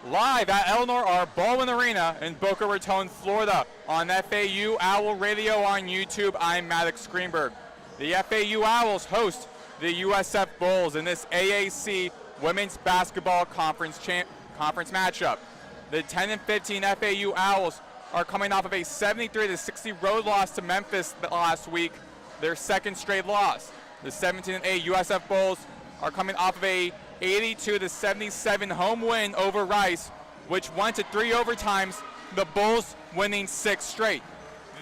live at Eleanor R. Baldwin Arena in Boca Raton, Florida. On FAU Owl Radio on YouTube, I'm Maddox Greenberg. The FAU Owls host the USF Bulls in this AAC Women's Basketball Conference matchup. The 10-15 FAU Owls are coming off of a 73-60 road loss to Memphis last week, their second straight loss. The 17-8 USF Bulls are coming off of a 82-77 home win over Rice, which went to 3 overtimes, the Bulls winning 6 straight.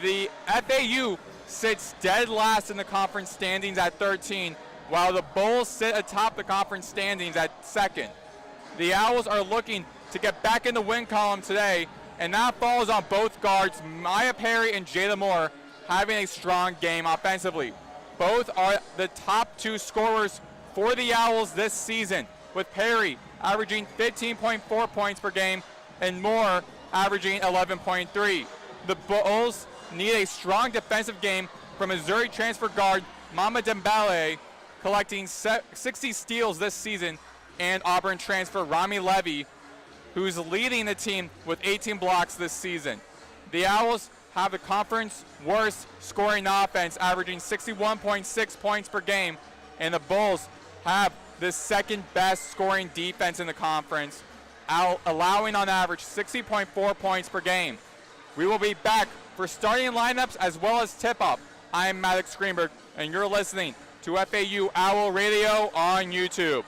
The FAU sits dead last in the conference standings at 13, while the Bulls sit atop the conference standings at second. The Owls are looking to get back in the win column today, and that falls on both guards, Maya Perry and Jada Moore, having a strong game offensively. Both are the top 2 scorers for the Owls this season, with Perry averaging 15.4 points per game and Moore averaging 11.3. The Bulls need a strong defensive game from Missouri transfer guard Mama Dembele, collecting 60 steals this season, and Auburn transfer Rami Levy, who's leading the team with 18 blocks this season. The Owls have the conference worst scoring offense, averaging 61.6 points per game, and the Bulls have the second best scoring defense in the conference, allowing on average 60.4 points per game. We will be back for starting lineups as well as tip-off. I am Maddox Greenberg, and you're listening to FAU Owl Radio on YouTube.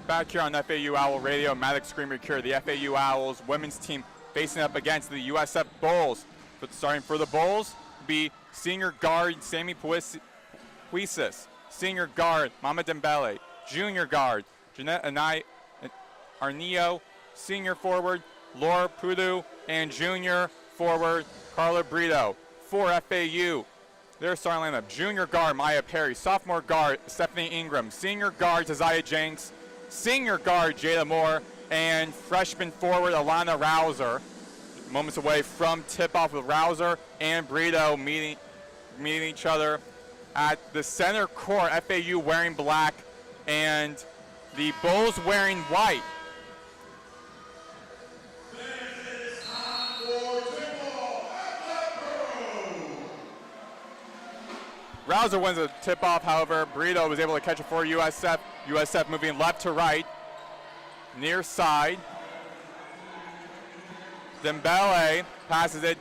Back here on FAU Owl Radio, Maddox, Greenberg here. The FAU Owls women's team facing up against the USF Bulls. But starting for the Bulls be senior guard Sammy Puisis, senior guard Mama Dembele, junior guard Jeanette Anai Arnio, senior forward Laura Pudu, and junior forward Carla Brito. For FAU, their starting lineup: junior guard Maya Perry, sophomore guard Stephanie Ingram, senior guard Taziah Jenks, senior guard Jada Moore, and freshman forward Alana Rouser. Moments away from tip-off with Rouser and Brito meeting each other at the center court. FAU wearing black and the Bulls wearing white. Rouser wins a tip-off, however, Brito was able to catch it for USF. USF moving left to right, near side. Dembele passes it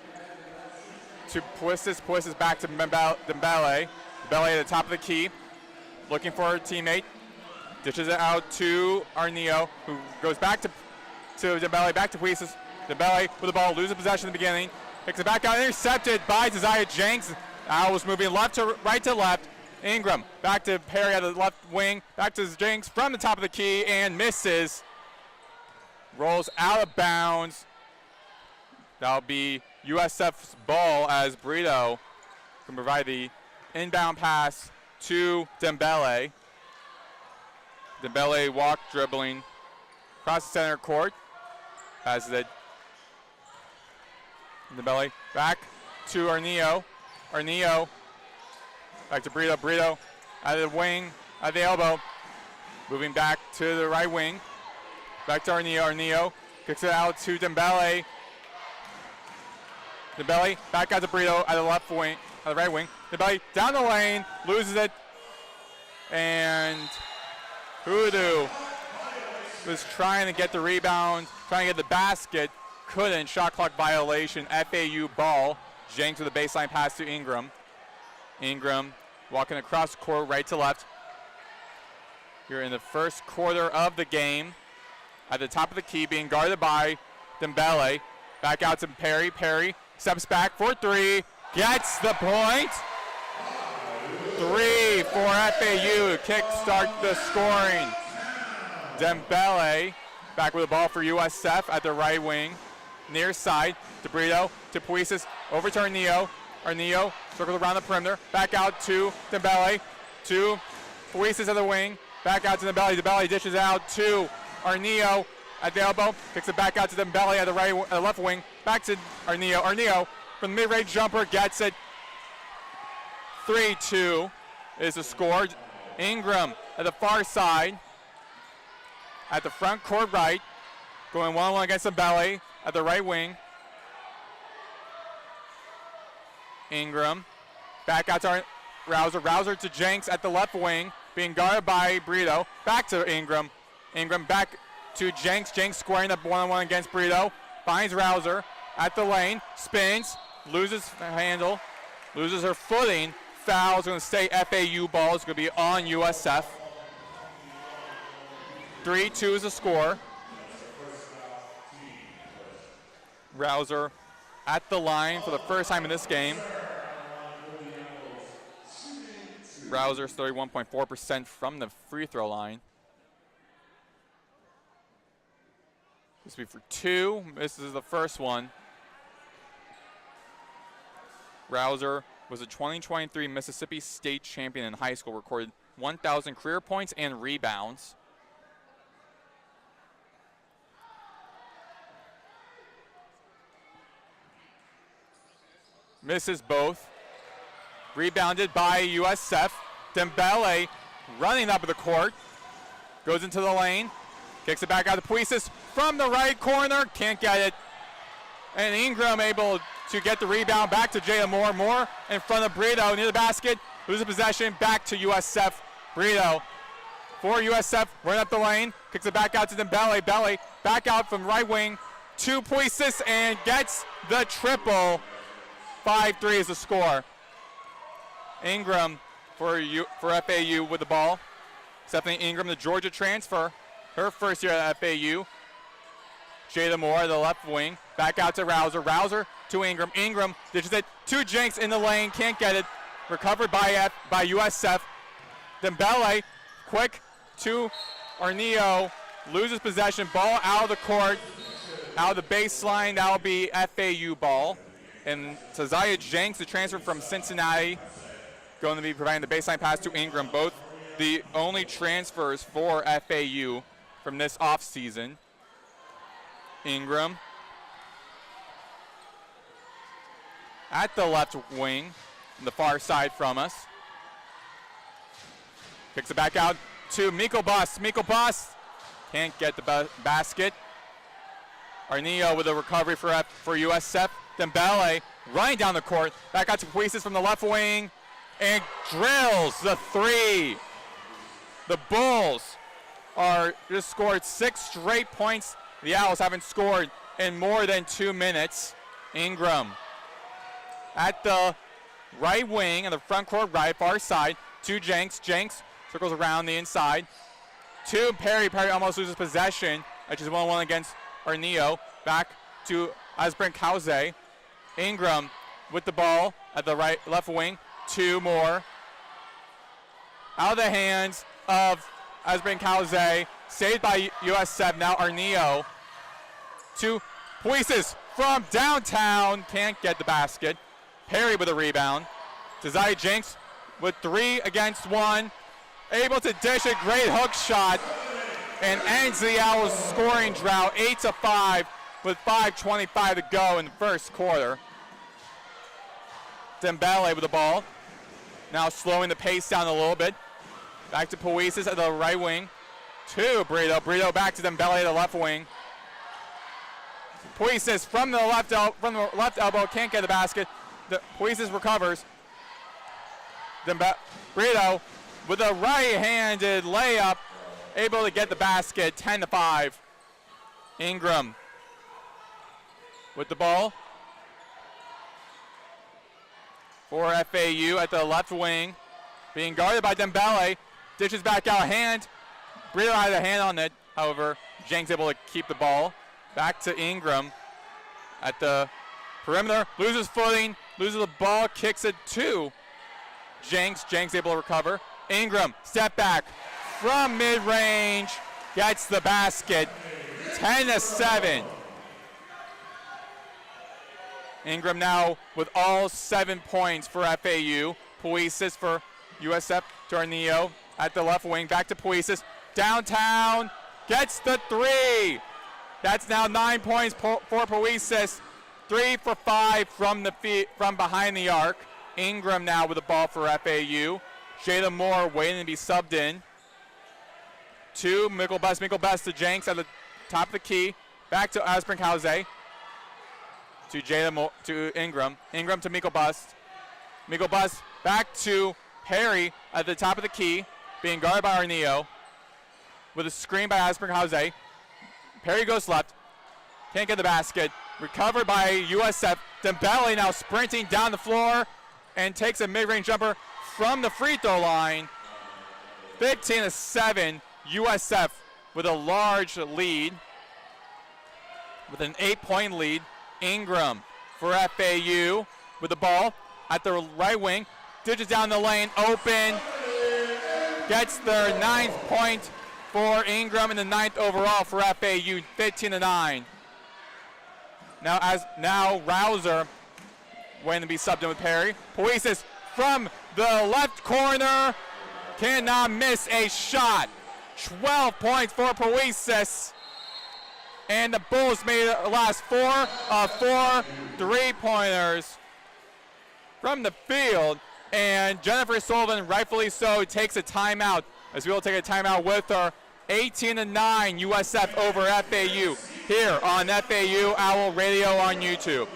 to Puisis. Puisis back to Dembele. Dembele at the top of the key, looking for her teammate. Dishes it out to Arnio, who goes back to Dembele, back to Puisis. Dembele with the ball, loses possession in the beginning. Picks it back out, intercepted by Taziah Jenks. Owls moving right to left. Ingram back to Perry at the left wing, back to Jenks from the top of the key and misses. Rolls out of bounds. That'll be USF's ball as Brito can provide the inbound pass to Dembele. Dembele walk dribbling across the center court. Passes it. Dembele back to Arnio. Arnio back to Brito. Brito at the wing, at the elbow. Moving back to the right wing. Back to Arnio. Arnio kicks it out to Dembele. Dembele back out to Brito at the left wing, at the right wing. Dembele down the lane, loses it, and Hoodoo was trying to get the rebound, trying to get the basket, couldn't. Shot clock violation. FAU ball. Jenks with a baseline pass to Ingram. Ingram walking across the court, right to left. Here in the first quarter of the game, at the top of the key, being guarded by Dembele. Back out to Perry. Perry steps back for three, gets the point. 3 for FAU to kickstart the scoring. Dembele back with the ball for USF at the right wing, near side to Brito, to Puisis, over to Arnio. Arnio circles around the perimeter, back out to Dembele, to Puisis at the wing, back out to Dembele. Dembele dishes out to Arnio at the elbow, kicks it back out to Dembele at the left wing, back to Arnio. Arnio from the mid-range jumper gets it. 3-2 is the score. Ingram at the far side, at the front court right, going one-on-one against Dembele at the right wing. Ingram back out to Rouser. Rouser to Jenks at the left wing, being guarded by Brito. Back to Ingram. Ingram back to Jenks. Jenks squaring up one-on-one against Brito. Finds Rouser at the lane. Spins. Loses the handle. Loses her footing. Foul is going to stay FAU ball. It's going to be on USF. 3-2 is the score. Rouser at the line for the first time in this game. Rouser's 31.4% from the free throw line. This will be for 2. Misses the first one. Rouser was a 2023 Mississippi State champion in high school, recorded 1,000 career points and rebounds. Misses both. Rebounded by USF. Dembele running up the court. Goes into the lane. Kicks it back out to Puisis from the right corner. Can't get it. And Ingram able to get the rebound back to Jada Moore. Moore in front of Brito near the basket. Loses possession. Back to USF. Brito for USF. Running up the lane. Kicks it back out to Dembele. Belly back out from right wing to Puisis and gets the triple. 5-3 is the score. Ingram for FAU with the ball. Stephanie Ingram, the Georgia transfer, her first year at FAU. Jada Moore, the left wing, back out to Rouser. Rouser to Ingram. Ingram dishes it to Jenks in the lane, can't get it. Recovered by USF. Dembele, quick to Arneo, loses possession. Ball out of the court, out of the baseline. That will be FAU ball. And Tazaya Jenks, the transfer from Cincinnati, going to be providing the baseline pass to Ingram. Both the only transfers for FAU from this offseason. Ingram at the left wing, on the far side from us. Kicks it back out to Miko Bus. Miko Bus can't get the basket. Arneo with a recovery for USF. Dembele running down the court. Back out to Puisis from the left wing and drills the three. The Bulls are just scored 6 straight points. The Owls haven't scored in more than 2 minutes. Ingram at the right wing in the front court right, far side to Jenks. Jenks circles around the inside to Perry. Perry almost loses possession. Which is 1-1 against Arneo. Back to Asbrink Kauze. Ingram with the ball at the left wing. 2 more. Out of the hands of Asbrink Kauze. Saved by USF. Now Arneo to Puisis from downtown. Can't get the basket. Perry with a rebound. Tazai Jenks with 3 against 1. Able to dish a great hook shot and ends the Owls scoring drought 8-5 with 5:25 to go in the first quarter. Dembele with the ball. Now slowing the pace down a little bit. Back to Puisis at the right wing. To Brito. Brito back to Dembele at the left wing. Puisis from the left elbow, can't get the basket. Puisis recovers. Brito with a right-handed layup, able to get the basket, 10-5. Ingram with the ball for FAU at the left wing, being guarded by Dembele. Dishes back out, hand. Brito had a hand on it, however, Jenks able to keep the ball. Back to Ingram at the perimeter, loses footing, loses the ball, kicks it to Jenks. Jenks able to recover. Ingram, step back from mid-range, gets the basket, 10-7. Ingram now with all 7 points for FAU. Puisis for USF to Arneo at the left wing, back to Puisis. Downtown, gets the 3. That's now 9 points for Puisis. 3 for 5 from behind the arc. Ingram now with the ball for FAU. Jada Moore waiting to be subbed in. To Mikkel Best. Mikkel Best to Jenks at the top of the key. Back to Asbrink Kauze. To Jada Moore, to Ingram. Ingram to Mikkel Bust. Mikkel Bust back to Perry at the top of the key, being guarded by Arneo. With a screen by Asbrink Kauze. Perry goes left. Can't get the basket. Recovered by USF. Dembele now sprinting down the floor and takes a mid-range jumper from the free throw line. 15-7. USF with a large lead. With an 8-point lead. Ingram for FAU with the ball at the right wing. Ditches down the lane. Open. Gets their 9th point for Ingram and the 9th overall for FAU, 15-9. Now Rouser waiting to be subbed in with Perry. Puisis from the left corner, cannot miss a shot. 12 points for Puisis. And the Bulls made the last 4 of 4 3-pointers from the field. And Jennifer Sullivan, rightfully so, takes a timeout, as we will take a timeout with her. 18-9 USF over FAU here on FAU Owl Radio on YouTube.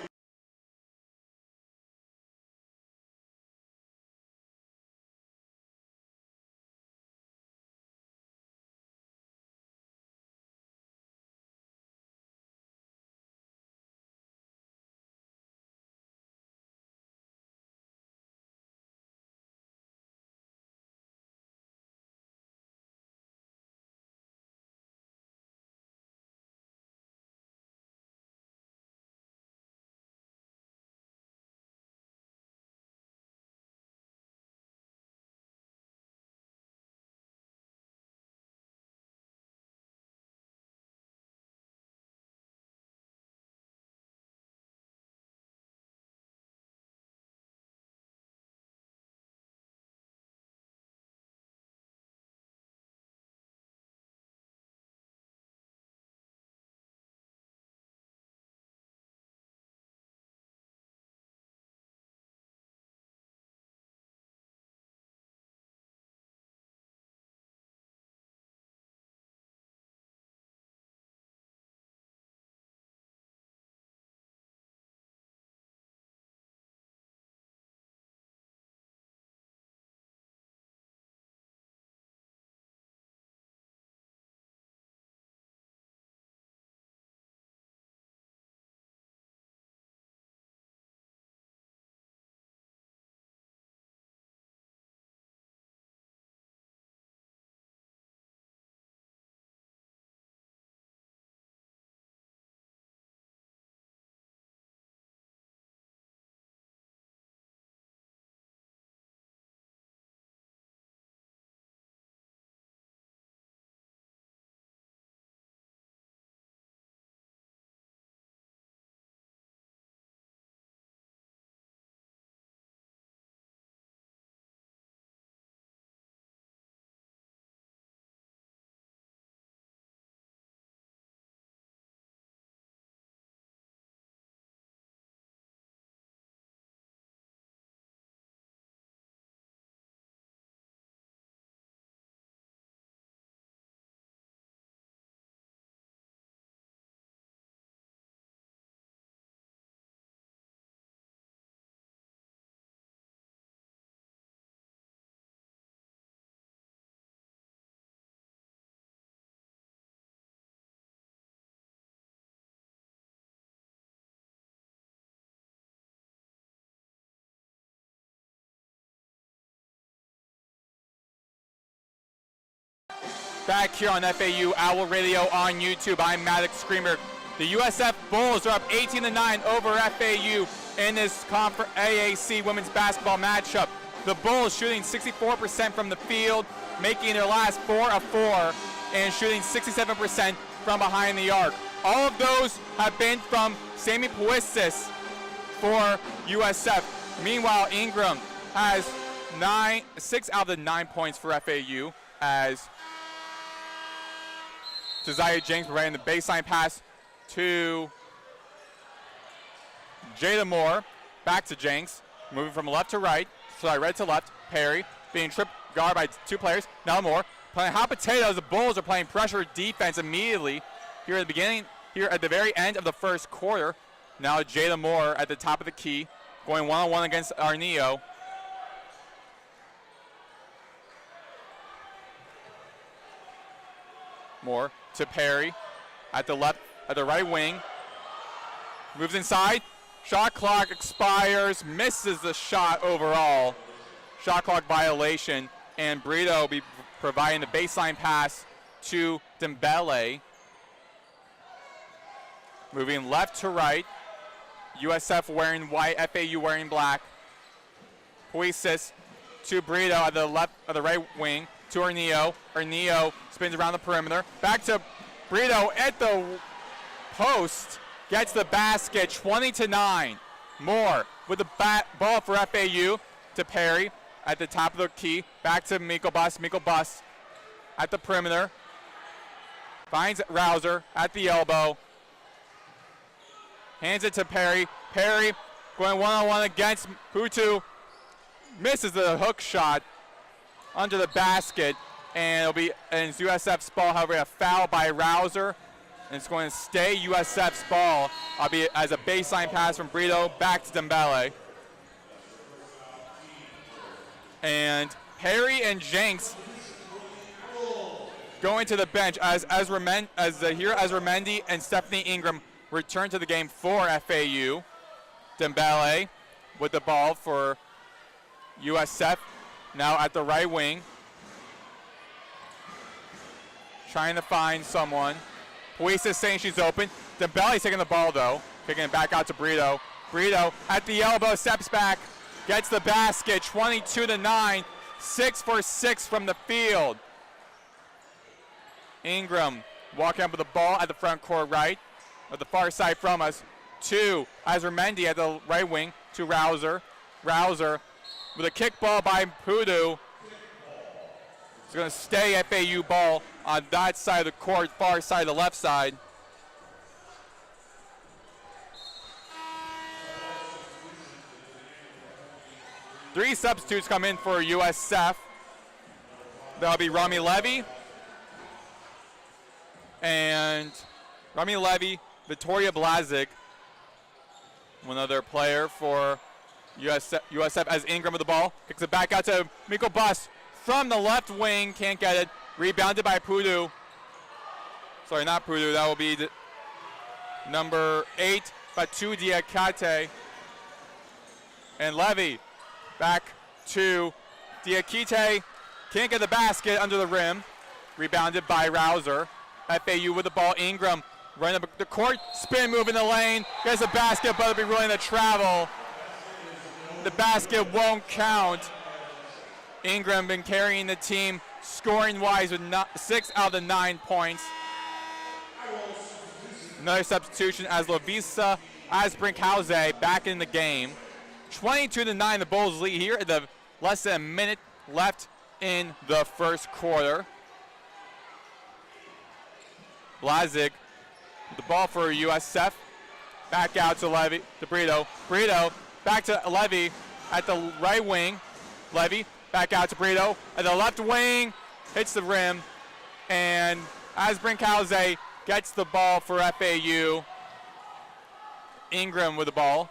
back here on FAU Owl Radio on YouTube. I'm Maddox Greenberg. The USF Bulls are up 18-9 over FAU in this AAC women's basketball matchup. The Bulls shooting 64% from the field, making their last 4 of 4, and shooting 67% from behind the arc. All of those have been from Sammy Puistis for USF. Meanwhile, Ingram has 6 out of the 9 points for FAU as Josiah Jenks providing the baseline pass to Jada Moore. Back to Jenks, moving from left to right. Sorry, right to left. Perry being tripped guard by 2 players. Now Moore playing hot potatoes. The Bulls are playing pressure defense immediately here at the beginning, here at the very end of the first quarter. Now Jada Moore at the top of the key, going one-on-one against Arneo. Moore to Perry at the right wing. Moves inside. Shot clock expires. Misses the shot overall. Shot clock violation. And Brito will be providing the baseline pass to Dembele. Moving left to right. USF wearing white, FAU wearing black. Puistis to Brito at the right wing to Arneo. Arneo spins around the perimeter. Back to Brito at the post. Gets the basket, 20-9. Moore with the ball for FAU to Perry at the top of the key. Back to Miko Bus. Miko Bus at the perimeter. Finds Rouser at the elbow. Hands it to Perry. Perry going one-on-one against Hutu. Misses the hook shot under the basket. And it'll be in USF's ball, however, a foul by Rouser. And it's going to stay USF's ball, albeit as a baseline pass from Brito back to Dembele. And Perry and Jenks going to the bench as Azramendi and Stephanie Ingram return to the game for FAU. Dembele with the ball for USF, now at the right wing. Trying to find someone. Puistis saying she's open. Dembele's taking the ball though. Kicking it back out to Brito. Brito at the elbow, steps back, gets the basket, 22-9, 6 for 6 from the field. Ingram walking up with the ball at the front court right, at the far side from us, to Azramendi at the right wing, to Rouser. Rouser with a kick ball by Pudu. It's going to stay FAU ball on that side of the court, far side, the left side. Three substitutes come in for USF. That'll be Rami Levy. And Rami Levy, Victoria Blazik, one other player for USF as Ingram with the ball. Kicks it back out to Miko Bus from the left wing, can't get it. Rebounded by Pudu. Sorry, not Pudu, that will be number 8, Batu Diakite. And Levy back to Diakite. Can't get the basket under the rim. Rebounded by Rouser. FAU with the ball. Ingram running up the court. Spin move in the lane. Gets the basket, but it'll be willing to travel. The basket won't count. Ingram been carrying the team scoring-wise with 6 out of the 9 points. Another substitution as Lovisa Asbrinkhausen back in the game. 22-9, the Bulls lead here at the less than a minute left in the first quarter. Blazik with the ball for USF. Back out to Levy, to Brito. Brito back to Levy at the right wing. Levy back out to Brito at the left wing. Hits the rim. And Asbrinkhausen gets the ball for FAU. Ingram with the ball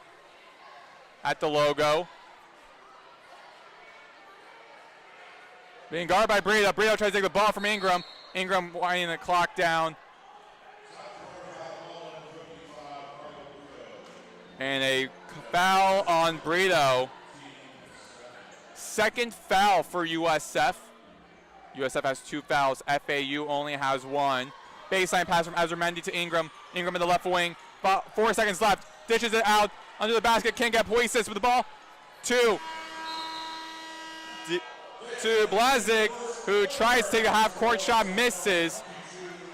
at the logo. Being guarded by Brito. Brito tries to take the ball from Ingram. Ingram winding the clock down. And a foul on Brito. Second foul for USF. USF has 2 fouls. FAU only has 1. Baseline pass from Azurmendi to Ingram. Ingram in the left wing. 4 seconds left. Dishes it out under the basket. Can't get Puisis with the ball. To Blazik, who tries to take a half-court shot, misses.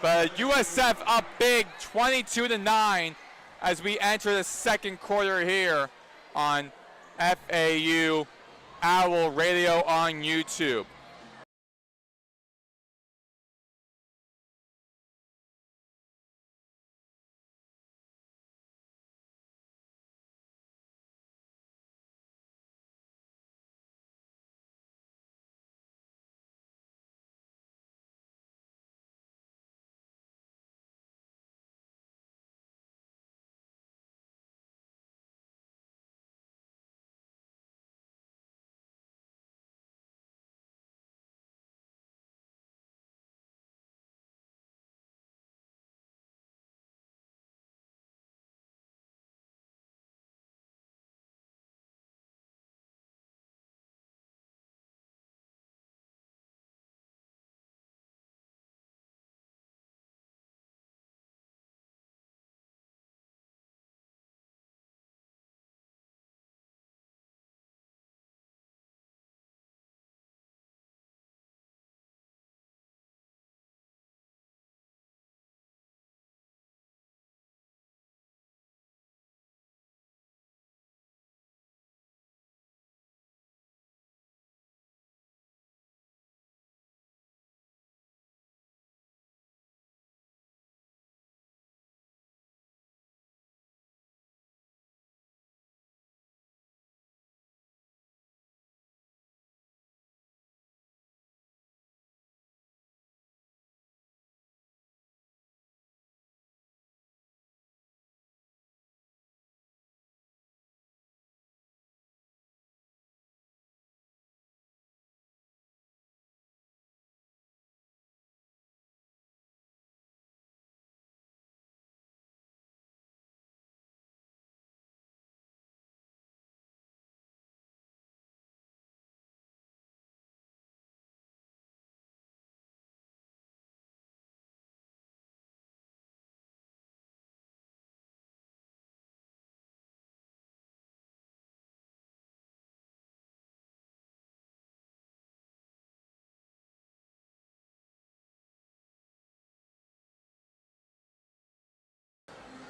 But USF up big, 22-9, as we enter the second quarter here on FAU Owl Radio on YouTube.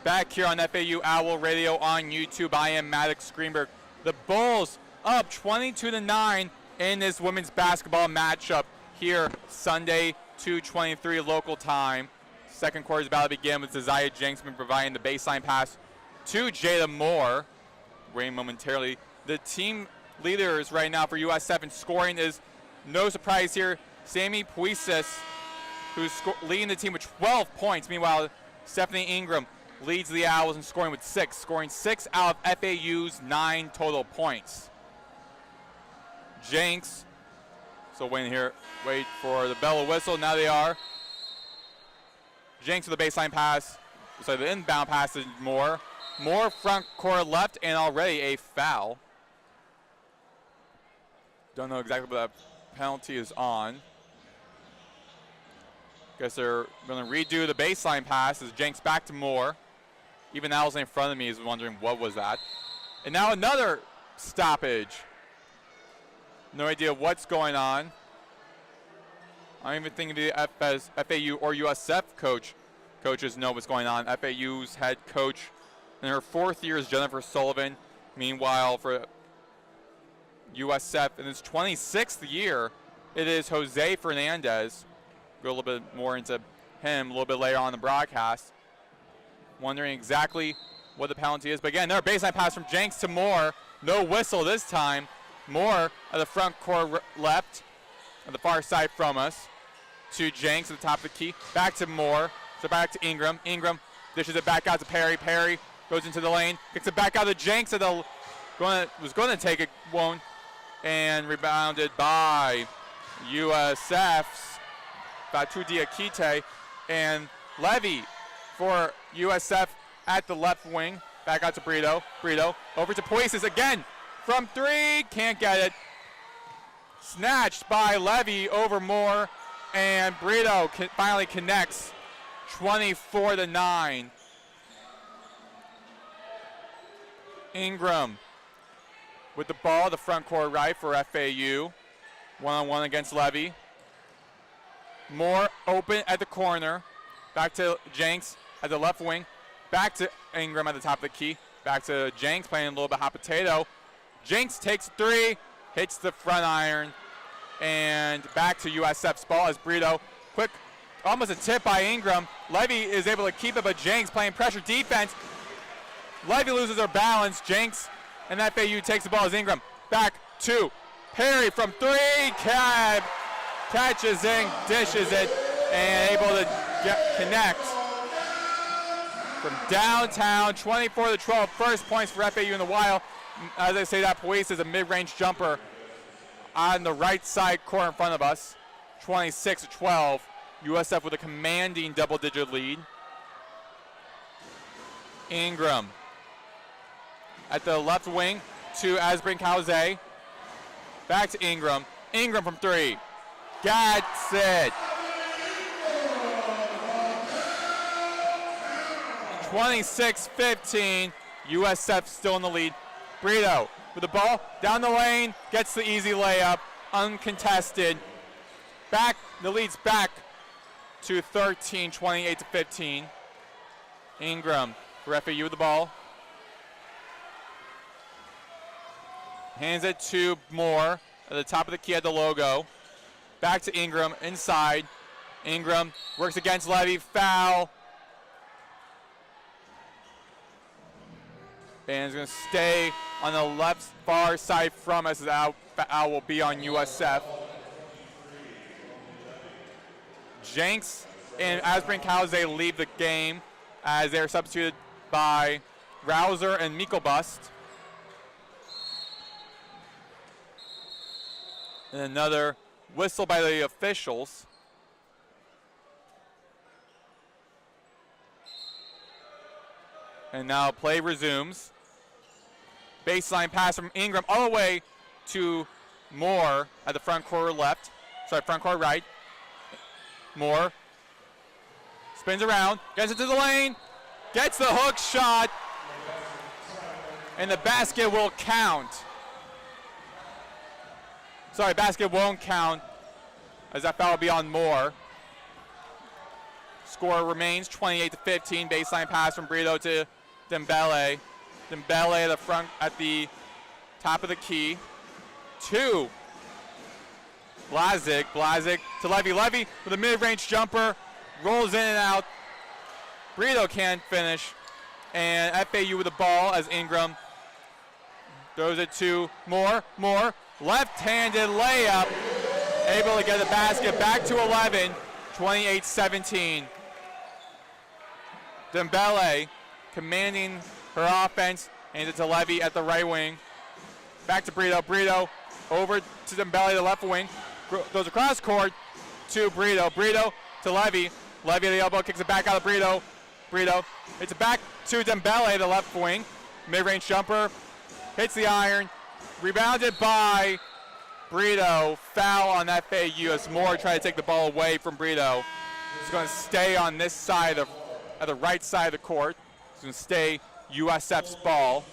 Back here on FAU Owl Radio on YouTube, I am Maddox Greenberg. The Bulls up 22-9 in this women's basketball matchup here Sunday, 2:23 local time. Second quarter is about to begin with Zaya Jenksman providing the baseline pass to Jada Moore. Waiting momentarily. The team leaders right now for USF in scoring is no surprise here. Sammy Puisis, who's leading the team with 12 points. Meanwhile, Stephanie Ingram leads the Owls in scoring with 6, scoring 6 out of FAU's 9 total points. Jenks, so wait for the bell to whistle. Now they are. Jenks with the baseline pass. So the inbound pass is Moore. Moore front court left, and already a foul. Don't know exactly what that penalty is on. Guess they're going to redo the baseline pass as Jenks back to Moore. Even Owls in front of me is wondering what was that. And now another stoppage. No idea what's going on. I don't even think the FAU or USF coaches know what's going on. FAU's head coach in her 4th year is Jennifer Sullivan. Meanwhile, for USF in his 26th year, it is Jose Fernandez. Go a little bit more into him a little bit later on the broadcast. Wondering exactly what the penalty is. But again, another baseline pass from Jenks to Moore. No whistle this time. Moore at the front court left, on the far side from us. To Jenks at the top of the key. Back to Moore. So back to Ingram. Ingram dishes it back out to Perry. Perry goes into the lane. Kicks it back out to Jenks. Was going to take it, won't. And rebounded by USF's Batu Diakite. And Levy for USF at the left wing. Back out to Brito. Brito over to Puisis again from 3. Can't get it. Snatched by Levy over Moore, and Brito finally connects 24-9. Ingram with the ball, the front court right for FAU. One-on-one against Levy. Moore open at the corner. Back to Jenks at the left wing. Back to Ingram at the top of the key. Back to Jenks playing a little bit hot potato. Jenks takes 3, hits the front iron, and back to USF's ball as Brito. Quick, almost a tip by Ingram. Levy is able to keep it, but Jenks playing pressure defense. Levy loses her balance. Jenks and FAU takes the ball as Ingram. Back to Perry from 3. Catches in, dishes it, and able to connect. From downtown, 24-12, first points for FAU in the while. As I say that, Police is a mid-range jumper on the right side court in front of us. 26-12, USF with a commanding double-digit lead. Ingram at the left wing to Asbrin-Kauze. Back to Ingram. Ingram from 3. Gets it. 26-15. USF still in the lead. Brito with the ball down the lane, gets the easy layup, uncontested. Back, the lead's back to 13, 28-15. Ingram for FAU with the ball. Hands it to Moore at the top of the key at the logo. Back to Ingram inside. Ingram works against Levy, foul. And is going to stay on the left far side from us. That foul will be on USF. Jenks and Asbrin-Kauze leave the game as they're substituted by Rouser and Michelbust. And another whistle by the officials. And now play resumes. Baseline pass from Ingram all the way to Moore at the front court left. Sorry, front court right. Moore spins around, gets it to the lane, gets the hook shot, and the basket will count. Sorry, basket won't count as that foul will be on Moore. Score remains 28-15. Baseline pass from Brito to Dembele. Dembele at the front at the top of the key. 2. Blazic to Levy. Levy with a mid-range jumper. Rolls in and out. Brito can't finish. And FAU with the ball as Ingram throws it to Moore. Moore, left-handed layup. Able to get the basket back to 11. 28-17. Dembele commanding her offense, hands it to Levy at the right wing. Back to Brito. Brito over to Dembele, the left wing. Goes across court to Brito. Brito to Levy. Levy at the elbow, kicks it back out of Brito. Brito, it's back to Dembele, the left wing. Mid-range jumper, hits the iron. Rebounded by Brito. Foul on FAU as Moore tried to take the ball away from Brito. He's going to stay on this side of, at the right side of the court. He's going to stay USF's ball.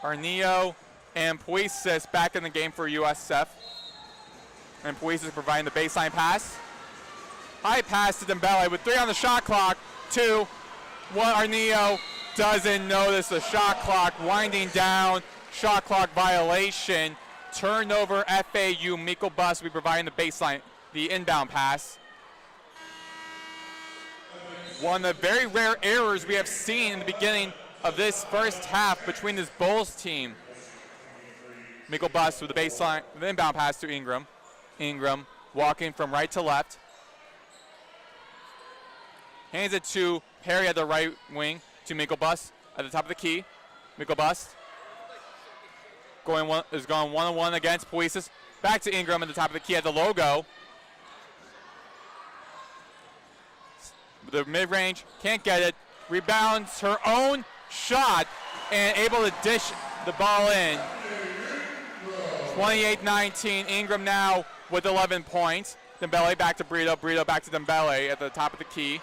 Arnillo and Puisis back in the game for USF. And Puisis providing the baseline pass. High pass to Dembele with 3 on the shot clock. 2. 1. Arnillo doesn't notice the shot clock winding down. Shot clock violation. Turnover FAU. Michelbust will be providing the baseline, the inbound pass. One of the very rare errors we have seen in the beginning of this first half between this Bulls team. Michelbust with the baseline, the inbound pass to Ingram. Ingram walking from right to left. Hands it to Perry at the right wing to Michelbust at the top of the key. Michelbust is going one-on-one against Puisis. Back to Ingram at the top of the key at the logo. The mid-range, can't get it. rebounds her own shot and able to dish the ball in. 28-19, Ingram now with 11 points. Dembele back to Brito, Brito back to Dembele at the top of the key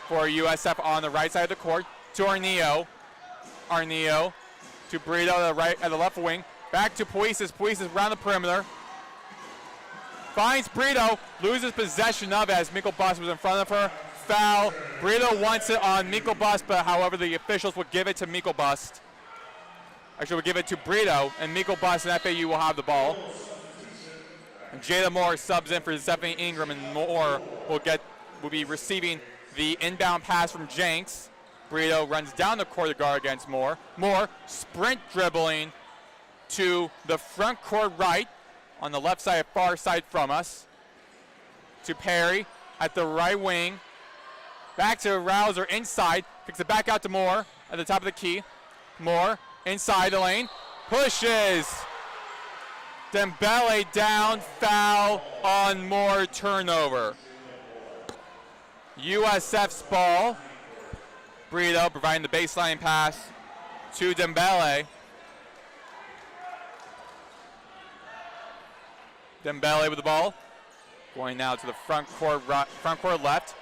for USF on the right side of the court to Arnillo. Arnillo to Brito at the left wing. Back to Puises, Puises around the perimeter. Finds Brito, loses possession of it as Mikkel Bus was in front of her. Foul. Brito wants it on Mikkel Bus, but however the officials would give it to Mikkel Bus. Actually, we'll give it to Brito, and Mikkel Bus and FAU will have the ball. And Jada Moore subs in for Stephanie Ingram, and Moore will be receiving the inbound pass from Jenks. Brito runs down the court to guard against Moore. Moore sprint dribbling to the front court right on the left side, far side from us. To Perry at the right wing. Back to Rouser inside. Kicks it back out to Moore at the top of the key. Moore inside the lane. Pushes. Dembele down. Foul on Moore. Turnover. USF's ball. Brito providing the baseline pass to Dembele. Dembele with the ball. Going now to the front court left.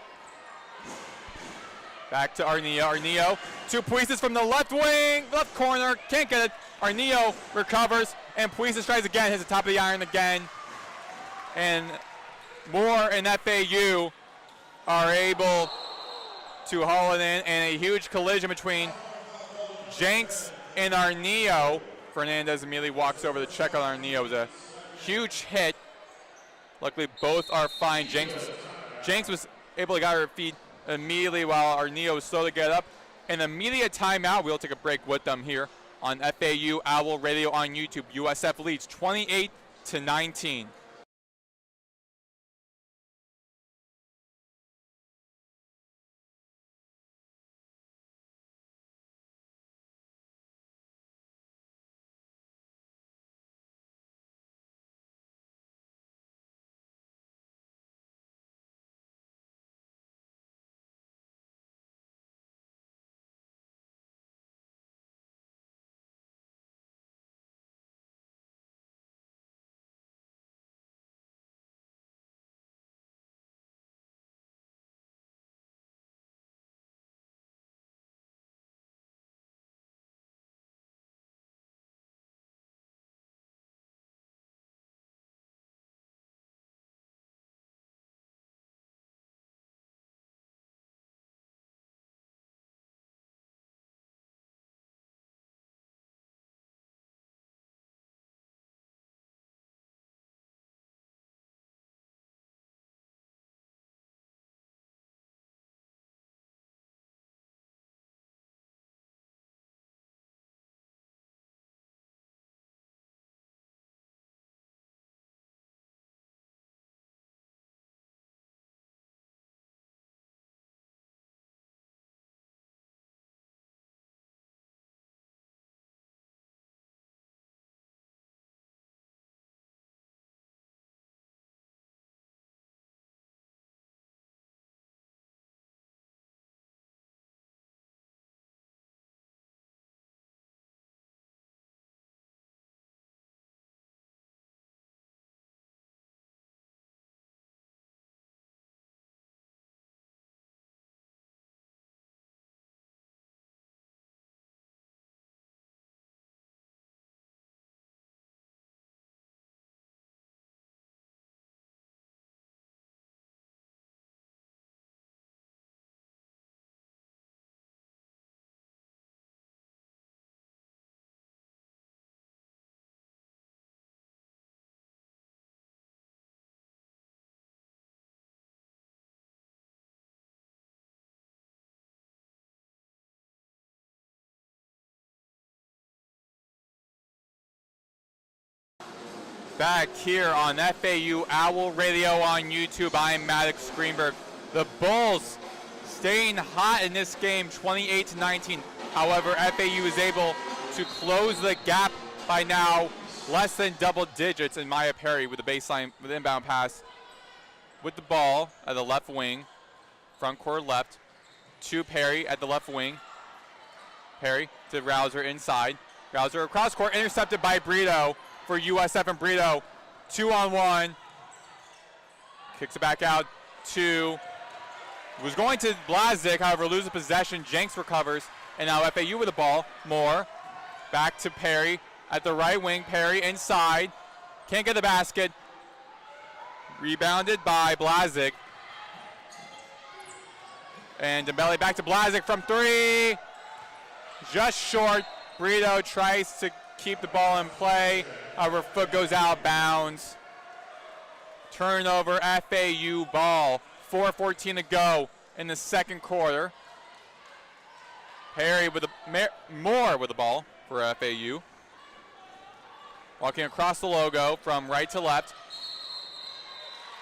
Back to Arnillo. Arnillo to Puises from the left wing, left corner. Can't get it. Arnillo recovers, and Puises tries again. Hits the top of the iron again. And Moore and FAU are able to haul it in, and a huge collision between Jenks and Arnillo. Fernandez immediately walks over to check on Arnillo. It was a huge hit. Luckily, both are fine. Jenks was able to get her feet immediately while Arnillo was slow to get up. An immediate timeout. We'll take a break with them here on FAU Owl Radio on YouTube. USF leads 28-19. Back here on FAU Owl Radio on YouTube, I'm Maddox Greenberg. The Bulls staying hot in this game, 28-19. However, FAU is able to close the gap by now less than double digits. And Maya Perry with the baseline, with the inbound pass with the ball at the left wing, front court left. to Perry at the left wing. Perry to Rouser inside. Rouser across court, intercepted by Brito for USF, and Brito 2-on-1. Kicks it back out to, was going to Blazik, however loses possession. Jenks recovers, and now FAU with the ball. Moore back to Perry at the right wing. Perry inside, can't get the basket. Rebounded by Blazik. And Dembele back to Blazik from three. Just short. Brito tries to keep the ball in play. However, foot goes out of bounds. Turnover, FAU ball. 4:14 to go in the second quarter. Perry with Moore with the ball for FAU. Walking across the logo from right to left.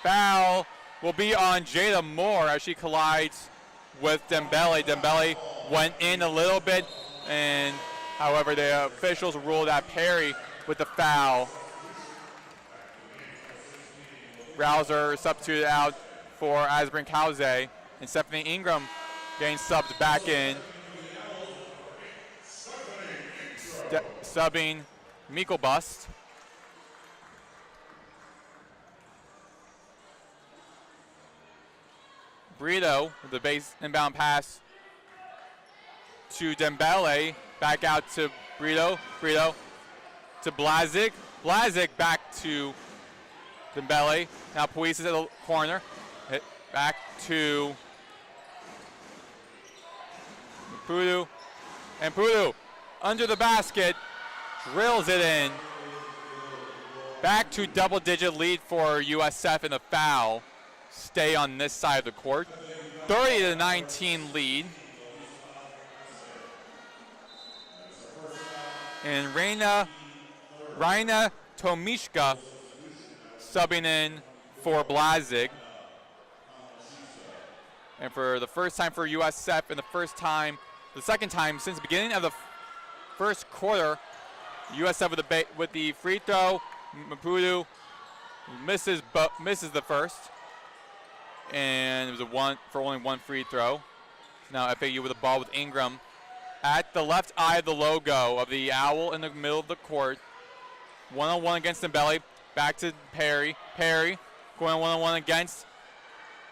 Foul will be on Jada Moore as she collides with Dembele. Dembele went in a little bit, and however the officials ruled out Perry with the foul. Rouser substituted out for Asbrin Kauze, and Stephanie Ingram getting subbed back in. Subbing Mikkel Bust. Brito with the base inbound pass to Dembele. Back out to Brito. Brito to Blazik. Blazik back to Dembele. Now Puisis at the corner. Hit back to Pudu. And Pudu under the basket. Drills it in. Back to double-digit lead for USF, and a foul. Stay on this side of the court. 30-19 lead. And Raina Tomishka subbing in for Blazik. And for the first time for USF, and the second time since the beginning of the first quarter, USF with the free throw. Mapudu misses the first. And it was only one free throw. Now FAU with the ball with Ingram at the left eye of the logo of the owl in the middle of the court. 1-on-1 against Dembele. Back to Perry. Perry going 1-on-1 against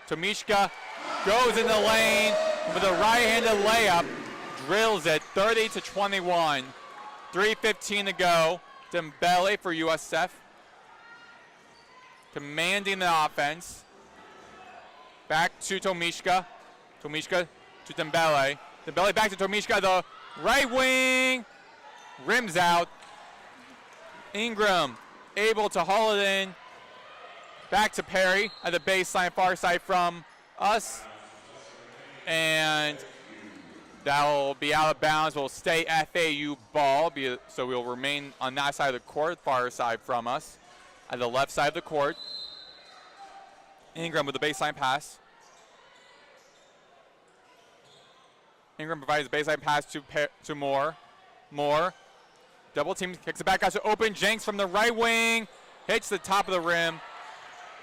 Tomishka. Goes in the lane with a right-handed layup. Drills it 30-21. 3:15 to go. Dembele for USF. Commanding the offense. Back to Tomishka. Tomishka to Dembele. Dembele back to Tomishka. The right wing. Rims out. Ingram able to haul it in. Back to Perry at the baseline, far side from us. And that will be out of bounds. Will stay FAU ball. So we'll remain on that side of the court, far side from us. At the left side of the court. Ingram with the baseline pass. Ingram provides a baseline pass to Moore. Moore, double team, kicks it back out to open. Jenks from the right wing, hits the top of the rim.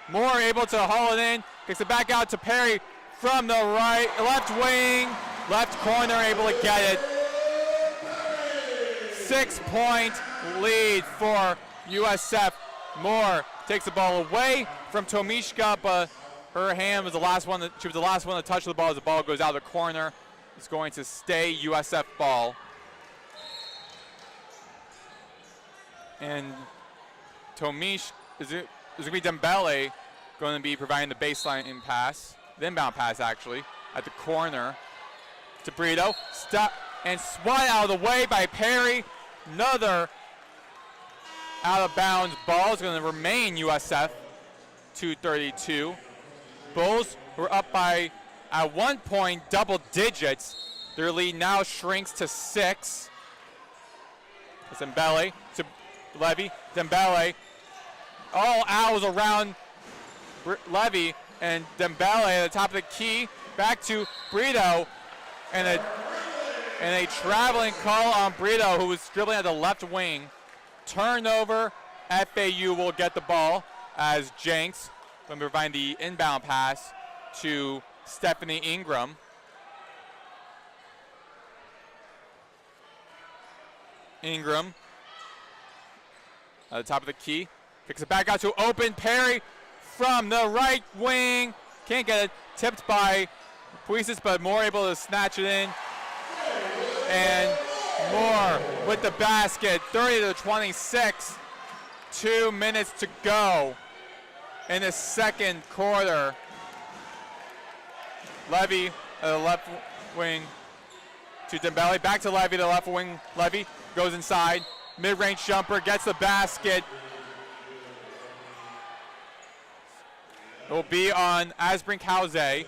Moore able to haul it in, kicks it back out to Perry from the left wing, left corner, able to get it. 6-point lead for USF. Moore takes the ball away from Tomishka, but her hand was the last one. She was the last one to touch the ball as the ball goes out of the corner. It's going to stay USF ball. And Tomish, is going to be Dembele going to be providing the baseline pass, the inbound pass actually, at the corner to Brito. Stop and swat out of the way by Perry. Another out of bounds ball is going to remain USF 232. Bulls were up by, at one point, double digits. Their lead now shrinks to 6. It's Dembele to Levy. Dembele. All owls around Levy, and Dembele at the top of the key. Back to Brito, and a traveling call on Brito, who was dribbling at the left wing. Turnover. FAU will get the ball as Jenks will provide the inbound pass to Stephanie Ingram. Ingram at the top of the key. Kicks it back out to open Perry from the right wing. Can't get it. Tipped by Puisis, but Moore able to snatch it in. And Moore with the basket, 30-26. 2 minutes to go in the second quarter. Levy, the left wing to Dembele. Back to Levy, the left wing. Levy goes inside. Mid-range jumper, gets the basket. It will be on Asbrinkhouse.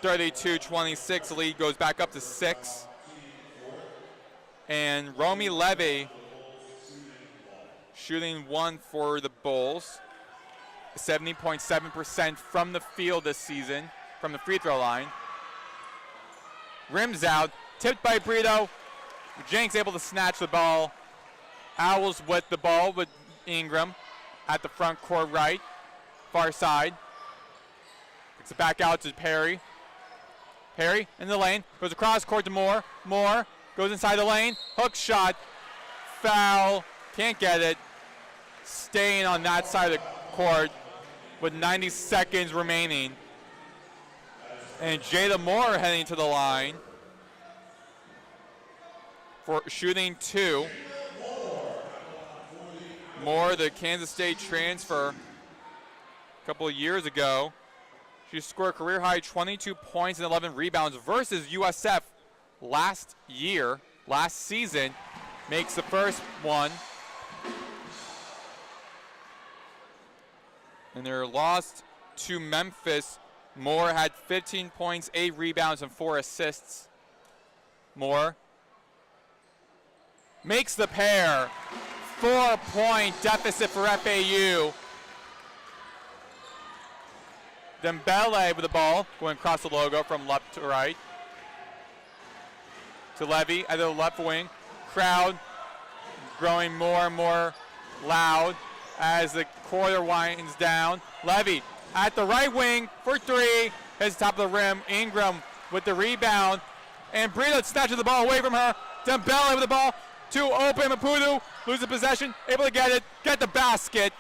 32-26, lead goes back up to 6. And Romy Levy shooting 1 for the Bulls. 70.7% from the field this season, from the free throw line. Rims out, tipped by Brito. Jenks able to snatch the ball. Owls with the ball with Ingram at the front court right, far side. Kicks it back out to Perry. Perry in the lane, goes across court to Moore. Moore goes inside the lane, hook shot, foul, can't get it. Staying on that side of the court with 90 seconds remaining. And Jada Moore heading to the line for shooting 2. Moore, the Kansas State transfer a couple of years ago. She scored a career-high 22 points and 11 rebounds versus USF last season. Makes the first one. In their loss to Memphis, Moore had 15 points, 8 rebounds, and 4 assists. Moore makes the pair. 4-point deficit for FAU. Dembele with the ball, going across the logo from left to right. To Levy at the left wing. Crowd growing more and more loud as the quarter winds down. Levy at the right wing for 3. Hits top of the rim. Ingram with the rebound. And Brito snatches the ball away from her. Dembele with the ball to open Maputo. Loses possession. Able to get it. Get the basket.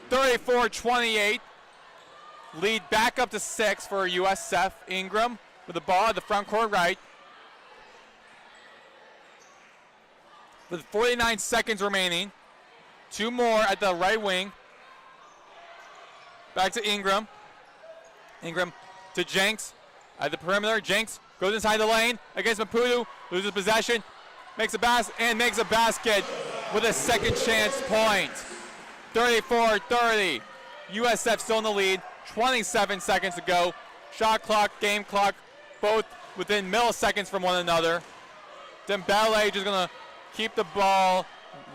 34-28. Lead back up to 6 for USF. Ingram with the ball at the front court right. With 49 seconds remaining. 2 more at the right wing. Back to Ingram. Ingram to Jenks at the perimeter. Jenks goes inside the lane against Maputo. Loses possession. Makes a basket with a second chance point. 34-30. USF still in the lead. 27 seconds to go. Shot clock, game clock, both within milliseconds from one another. Dembele just gonna keep the ball,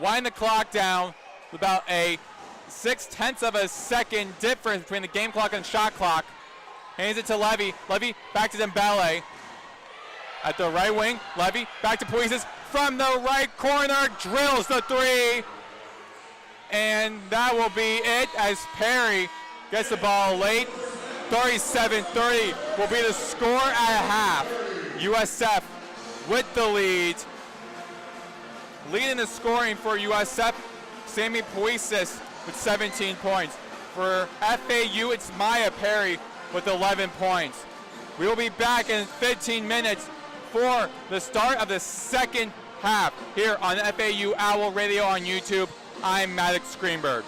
wind the clock down. About a 0.6 of a second difference between the game clock and shot clock. Hands it to Levy. Levy back to Dembele. At the right wing, Levy back to Puisis. From the right corner, drills the 3. And that will be it as Perry gets the ball late. 37-30 will be the score at half. USF with the lead. Leading the scoring for USF, Sammy Puisis with 17 points. For FAU, it's Maya Perry with 11 points. We will be back in 15 minutes for the start of the second half here on FAU Owl Radio on YouTube. I'm Maddox Greenberg.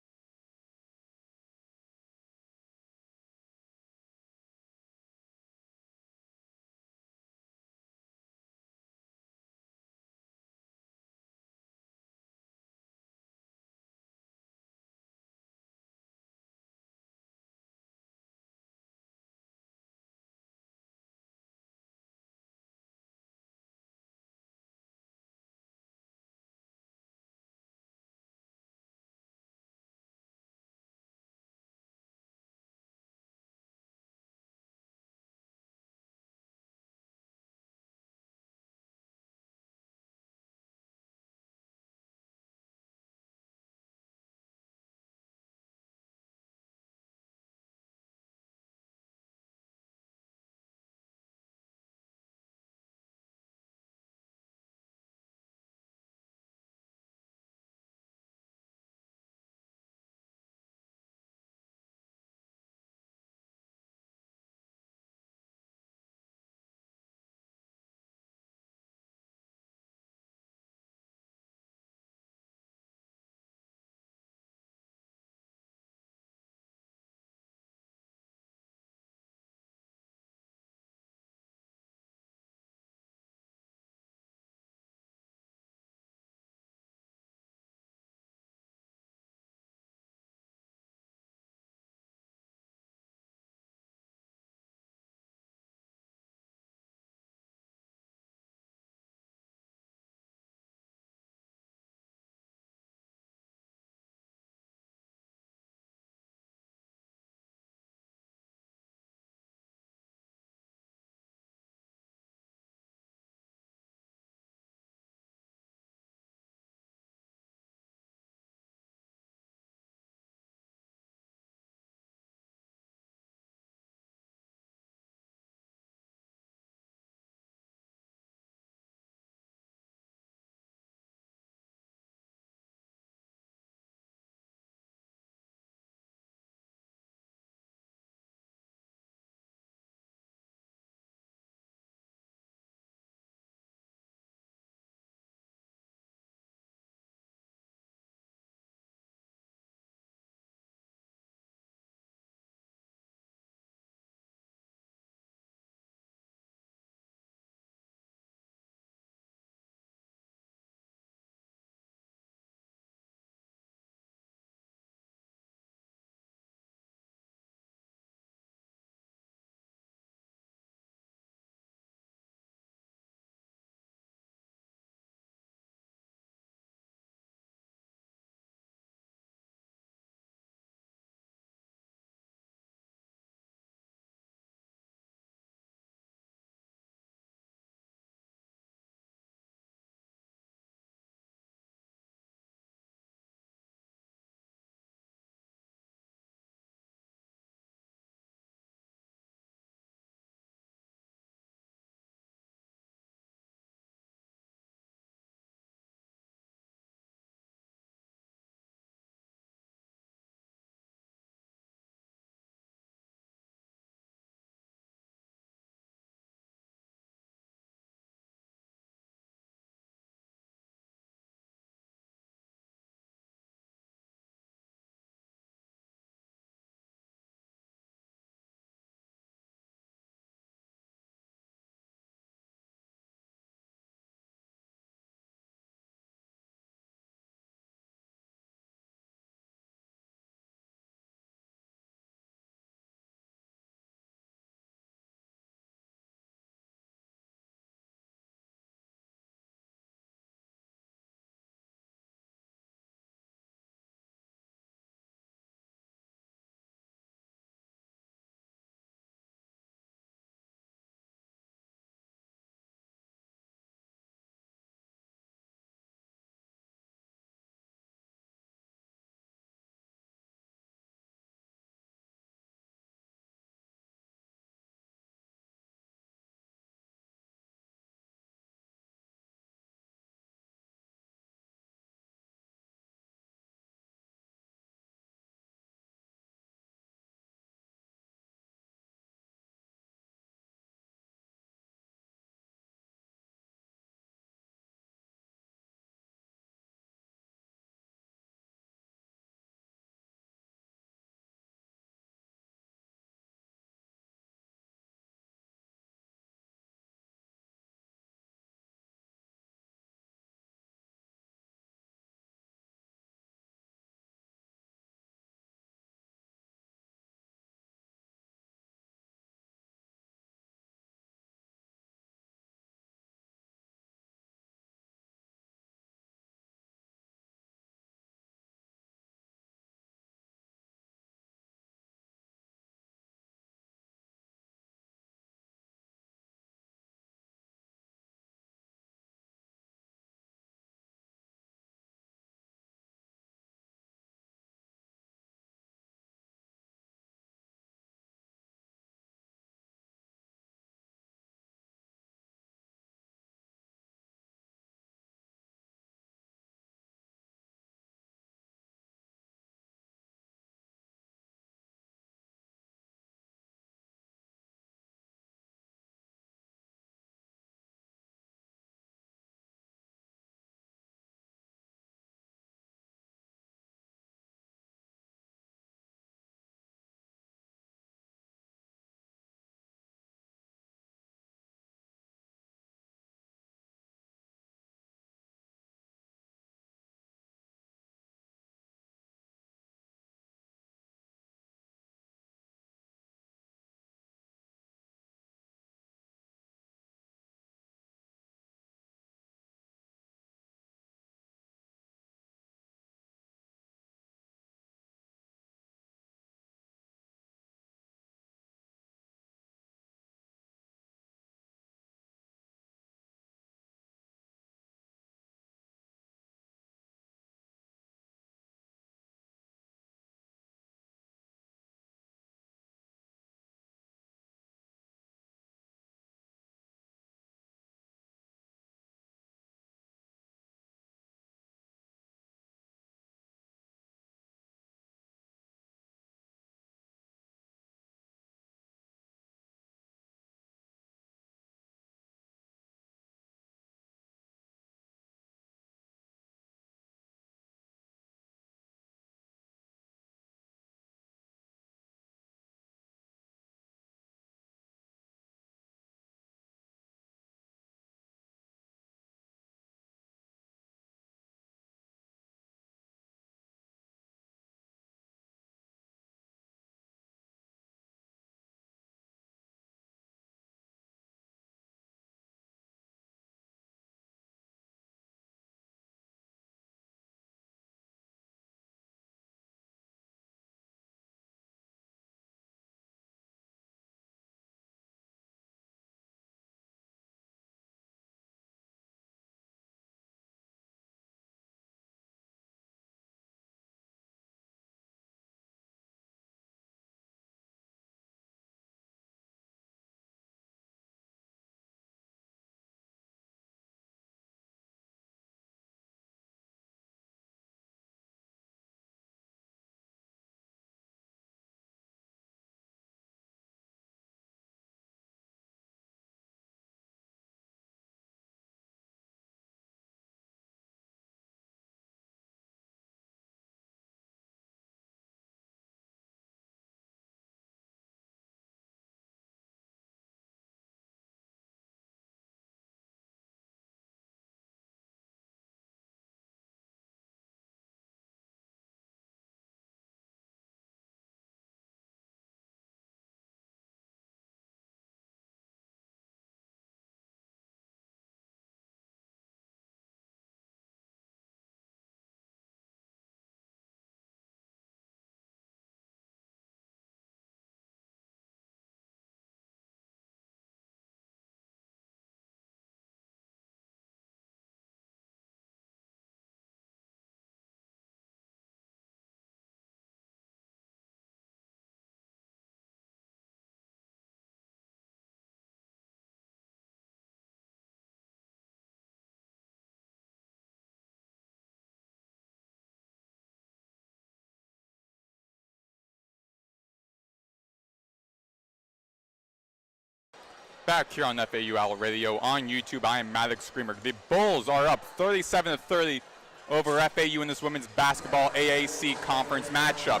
back here on FAU Owl Radio on YouTube. I am Maddox Greenberg. The Bulls are up 37-30 over FAU in this women's basketball AAC conference matchup.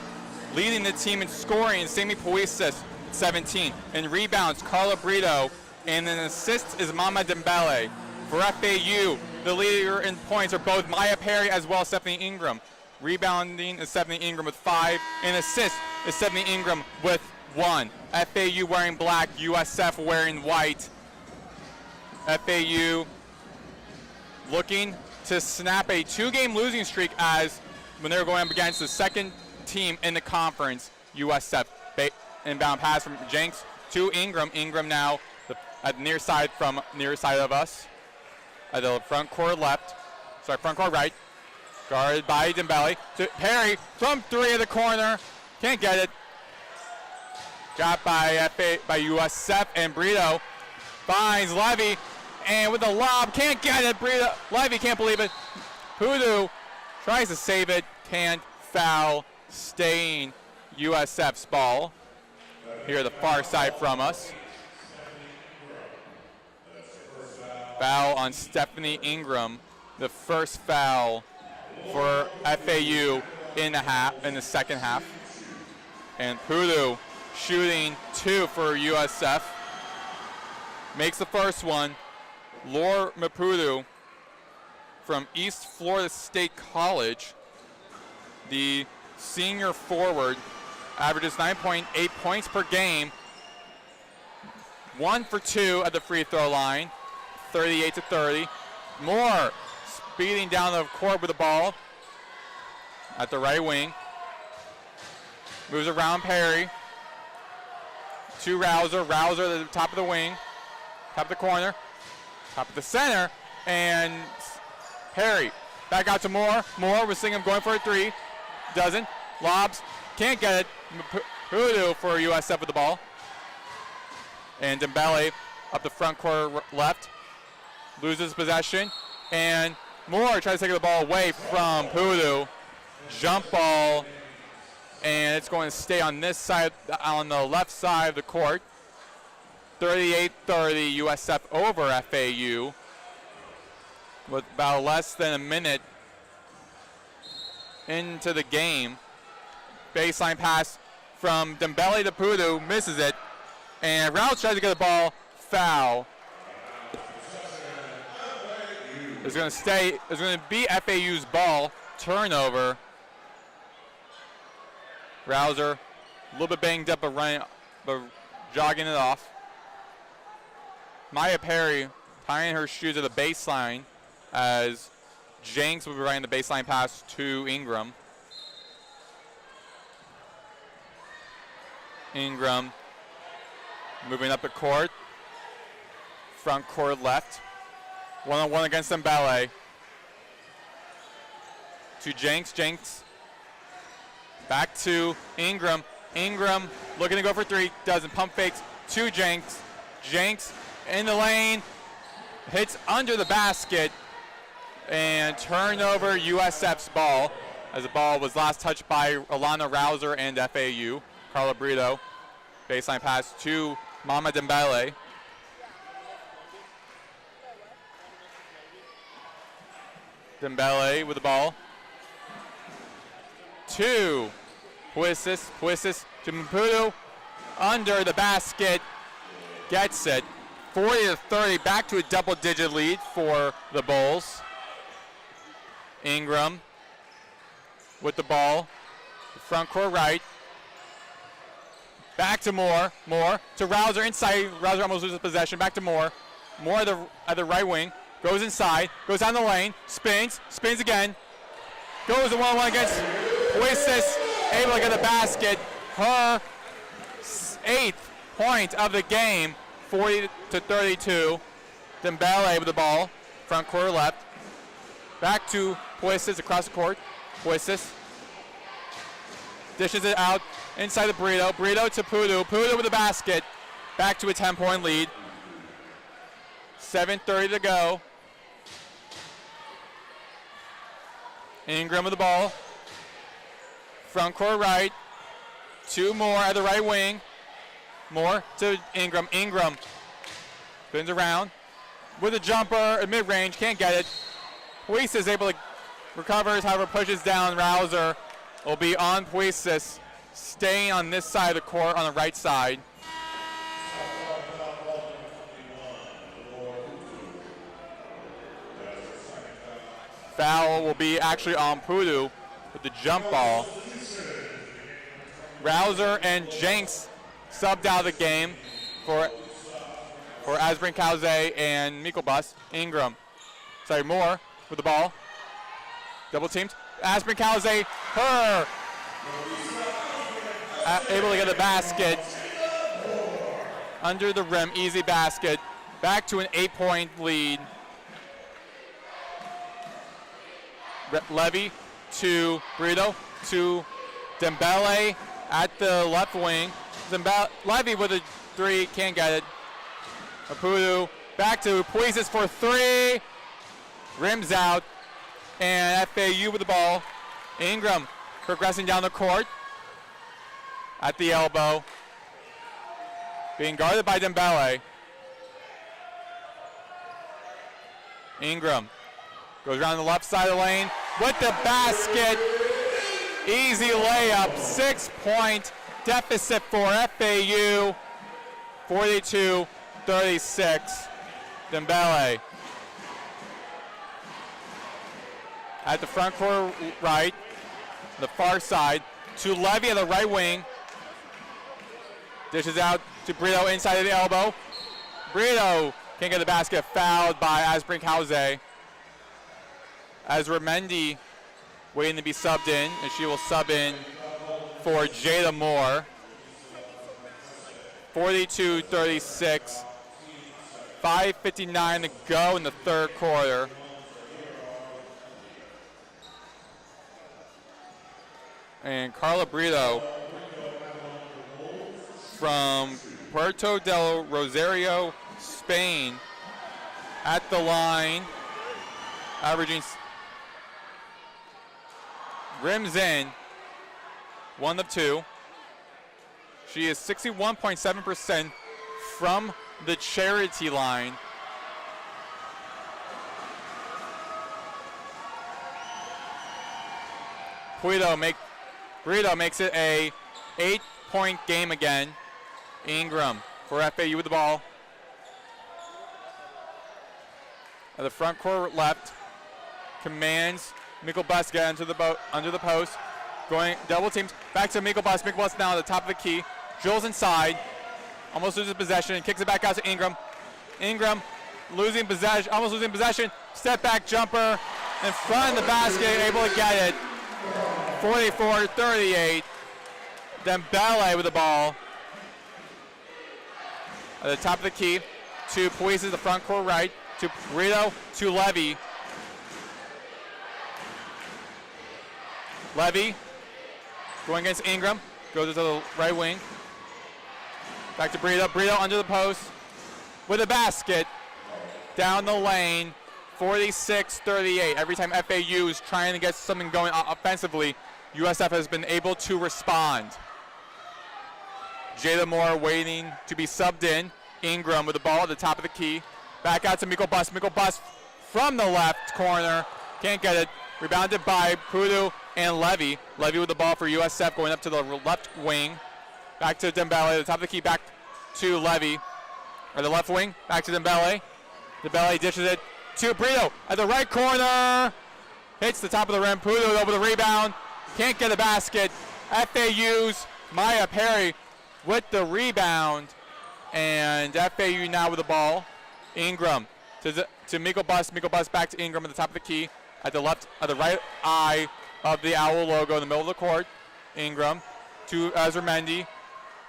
Leading the team in scoring, Sammy Puisis, 17. In rebounds, Carla Brito. And in assists is Mama Dembele. For FAU, the leader in points are both Maya Perry as well as Stephanie Ingram. Rebounding is Stephanie Ingram with 5. And assists is Stephanie Ingram with 1. FAU wearing black, USF wearing white. FAU looking to snap a 2-game losing streak as when they're going up against the second team in the conference, USF. Inbound pass from Jenks to Ingram. Ingram now at the near side of us. At the front court front court right. Guarded by Dembele to Perry from 3 of the corner. Can't get it. Got by USF, and Brito finds Levy, and with a lob, can't get it. Levy can't believe it. Hoodoo tries to save it, can't. Foul, staying USF's ball. Here the far side from us. Foul on Stephanie Ingram, the first foul for FAU in the second half. And Hoodoo shooting 2 for USF. Makes the first one. Lore Mapudu from East Florida State College. The senior forward averages 9.8 points per game. 1 for 2 at the free throw line. 38-30. Moore speeding down the court with the ball at the right wing. Moves around Perry. To Rouser. Rouser at the top of the wing. Top of the corner. Top of the center. And Perry. Back out to Moore. Moore, we're seeing him going for a 3. Doesn't. Lobs. Can't get it. Hoodoo for USF with the ball. And Dembele up the front court left. Loses possession. And Moore tries to take the ball away from Hoodoo. Jump ball. And it's going to stay on this side, on the left side of the court. 38-30 USF over FAU. With about less than a minute into the game. Baseline pass from Dembele to Hoodoo, misses it. And Rouse tries to get the ball, foul. It's going to be FAU's ball, turnover. Rouser, a little bit banged up, but jogging it off. Maya Perry tying her shoes at the baseline as Jenks will be running the baseline pass to Ingram. Ingram moving up the court. Front court left. 1-on-1 against Dembele. To Jenks. Jenks back to Ingram. Ingram looking to go for 3. Doesn't. Pump fakes to Jenks. Jenks in the lane. Hits under the basket. And turnover USF's ball. As the ball was last touched by Alana Rouser and FAU. Carla Brito. Baseline pass to Mama Dembele. Dembele with the ball. To Puisis. Puisis to Maputo. Under the basket. Gets it. 40-30. Back to a double-digit lead for the Bulls. Ingram with the ball. Front court right. Back to Moore. Moore to Rouser inside. Rouser almost loses possession. Back to Moore. Moore at the right wing. Goes inside. Goes down the lane. Spins. Spins again. Goes to 1-on-1 against Puisis. Able to get the basket. Her 8th point of the game. 40-32. Dembele with the ball. Front court left. Back to Puisis across the court. Puisis dishes it out inside the Brito. Brito to Pudu. Pudu with the basket. Back to a 10-point lead. 7:30 to go. Ingram with the ball. Front court right. 2 more at the right wing. Moore to Ingram. Ingram Spins around with a jumper at mid-range, can't get it. Puisis is able to recovers, however pushes down. Rouser will be on Puisis, staying on this side of the court on the right side. Foul will be actually on Pudu with the jump ball. Rouser and Jenks subbed out of the game for Asbrin Kauze and Mikolbus. Ingram, sorry, Moore with the ball. Double teamed. Asbrin Kauze, her, able to get a basket. Under the rim, easy basket. Back to an 8-point lead. Levy to Brito to Dembele at the left wing. Levy with a three, can't get it. Apudu back to Puisis for three. Rims out. And FAU with the ball. Ingram progressing down the court. At the elbow. Being guarded by Dembele. Ingram goes around the left side of the lane with the basket. Easy layup, 6-point deficit for FAU. 42-36. Dembele at the front court right, the far side, to Levy at the right wing. Dishes out to Brito inside of the elbow. Brito can't get the basket, fouled by Asbrin Kauze. Ezra Mendy waiting to be subbed in, and she will sub in for Jada Moore. 42-36. 5:59 to go in the third quarter. And Carla Brito from Puerto del Rosario, Spain, at the line, averaging, rims in, 1 of 2. She is 61.7% from the charity line. Brito makes it a 8-point game again. Ingram for FAU with the ball. At the front court left, commands Mikolbus get into the under the post. Going double teams, back to Mikolbus. Mikolbus now at the top of the key. Drills inside, almost loses possession, and kicks it back out to Ingram. Ingram almost losing possession. Step back jumper in front of the basket, able to get it. 44-38. Dembele with the ball. At the top of the key to Puisis, the front court right, to Brito, to Levy. Levy going against Ingram, goes to the right wing. Back to Brito. Brito under the post with a basket down the lane. 46-38. Every time FAU is trying to get something going offensively, USF has been able to respond. Jada Moore waiting to be subbed in. Ingram with the ball at the top of the key. Back out to Mikolbus. Mikolbus from the left corner. Can't get it. Rebounded by Pudu and Levy. Levy with the ball for USF going up to the left wing. Back to Dembele at the top of the key. Back to Levy. Or the left wing. Back to Dembele. Dembele dishes it to Brito at the right corner. Hits the top of the rim. Pudu over the rebound. Can't get a basket. FAU's Maya Perry with the rebound. And FAU now with the ball. Ingram to Mikolbus. Mikolbus back to Ingram at the top of the key. At the right eye of the Owl logo in the middle of the court. Ingram to Ezra Mendy.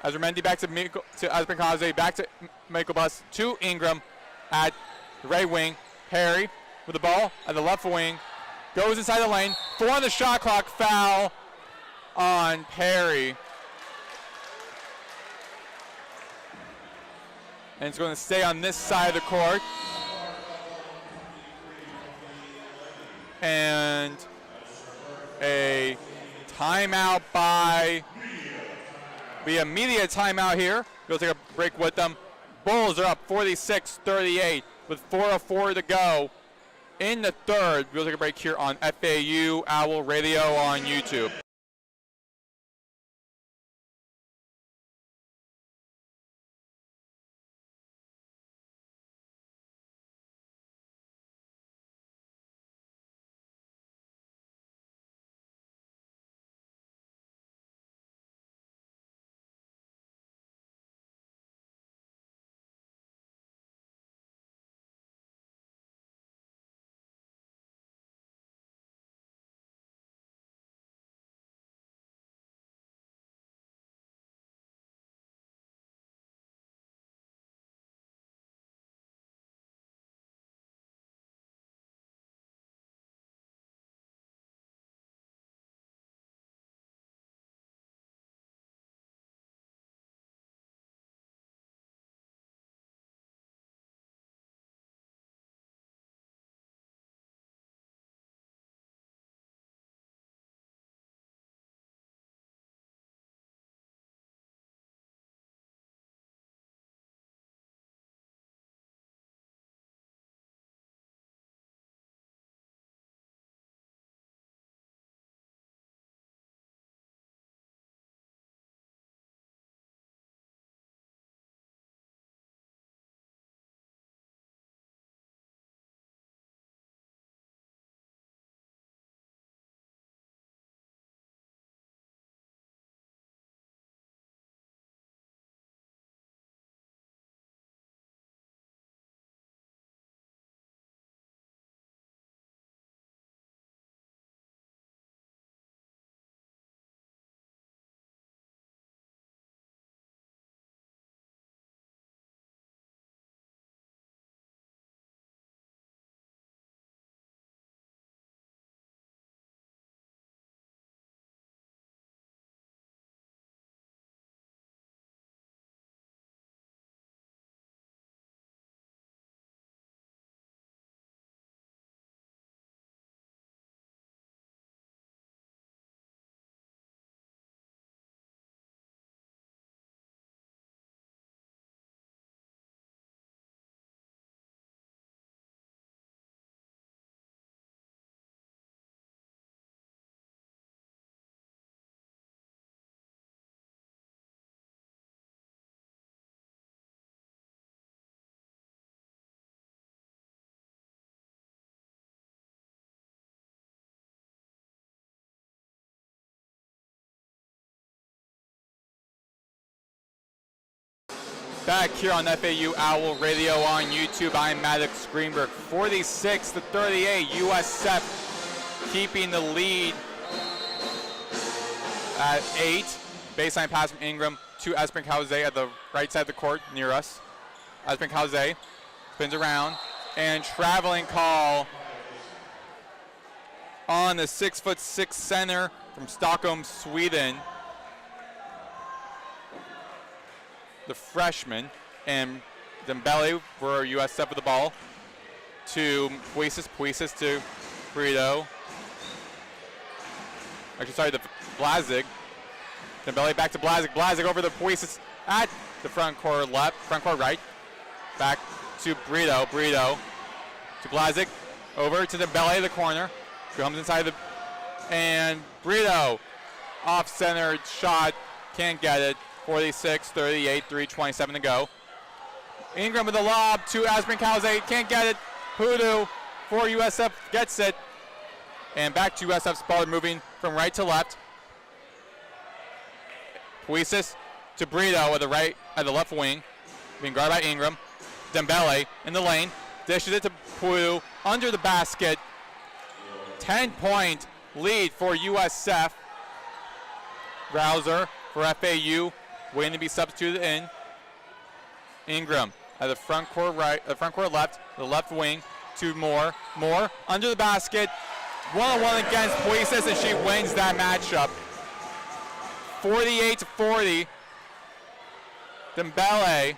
Ezra Mendy back to Asbrin Kauze. Back to Mikolbus to Ingram at the right wing. Perry with the ball at the left wing. Goes inside the lane. 4 on the shot clock. Foul on Perry. And it's going to stay on this side of the court. And a timeout by, be a media timeout here. We'll take a break with them. Bulls are up 46-38 with 4:04 to go in the third. We'll take a break here on FAU Owl Radio on YouTube. Back here on FAU Owl Radio on YouTube, I'm Maddox Greenberg. 46-38, USF keeping the lead at 8. Baseline pass from Ingram to Espinkhauze at the right side of the court near us. Espinkhauze spins around, and traveling call on the 6'6" center from Stockholm, Sweden. The freshman, and Dembele for USF with the ball to Puisis to Brito. Actually, sorry, the Blazig. Dembele back to Blazig over the Puisis at the front court right. Back to Brito to Blazig, over to Dembele, the corner. Comes inside and Brito off center shot, can't get it. 46-38, 3:27 to go. Ingram with the lob to Espinkhauze, can't get it. Hoodoo for USF gets it. And back to USF's ball, moving from right to left. Puisis to Brito at the left wing, being guarded by Ingram. Dembele in the lane, dishes it to Hoodoo under the basket. 10-point lead for USF. Rouser for FAU. Waiting to be substituted in. Ingram at the front court left, the left wing to Moore. Moore under the basket, one-on-one against Puisis, and she wins that matchup. 48-40. Dembele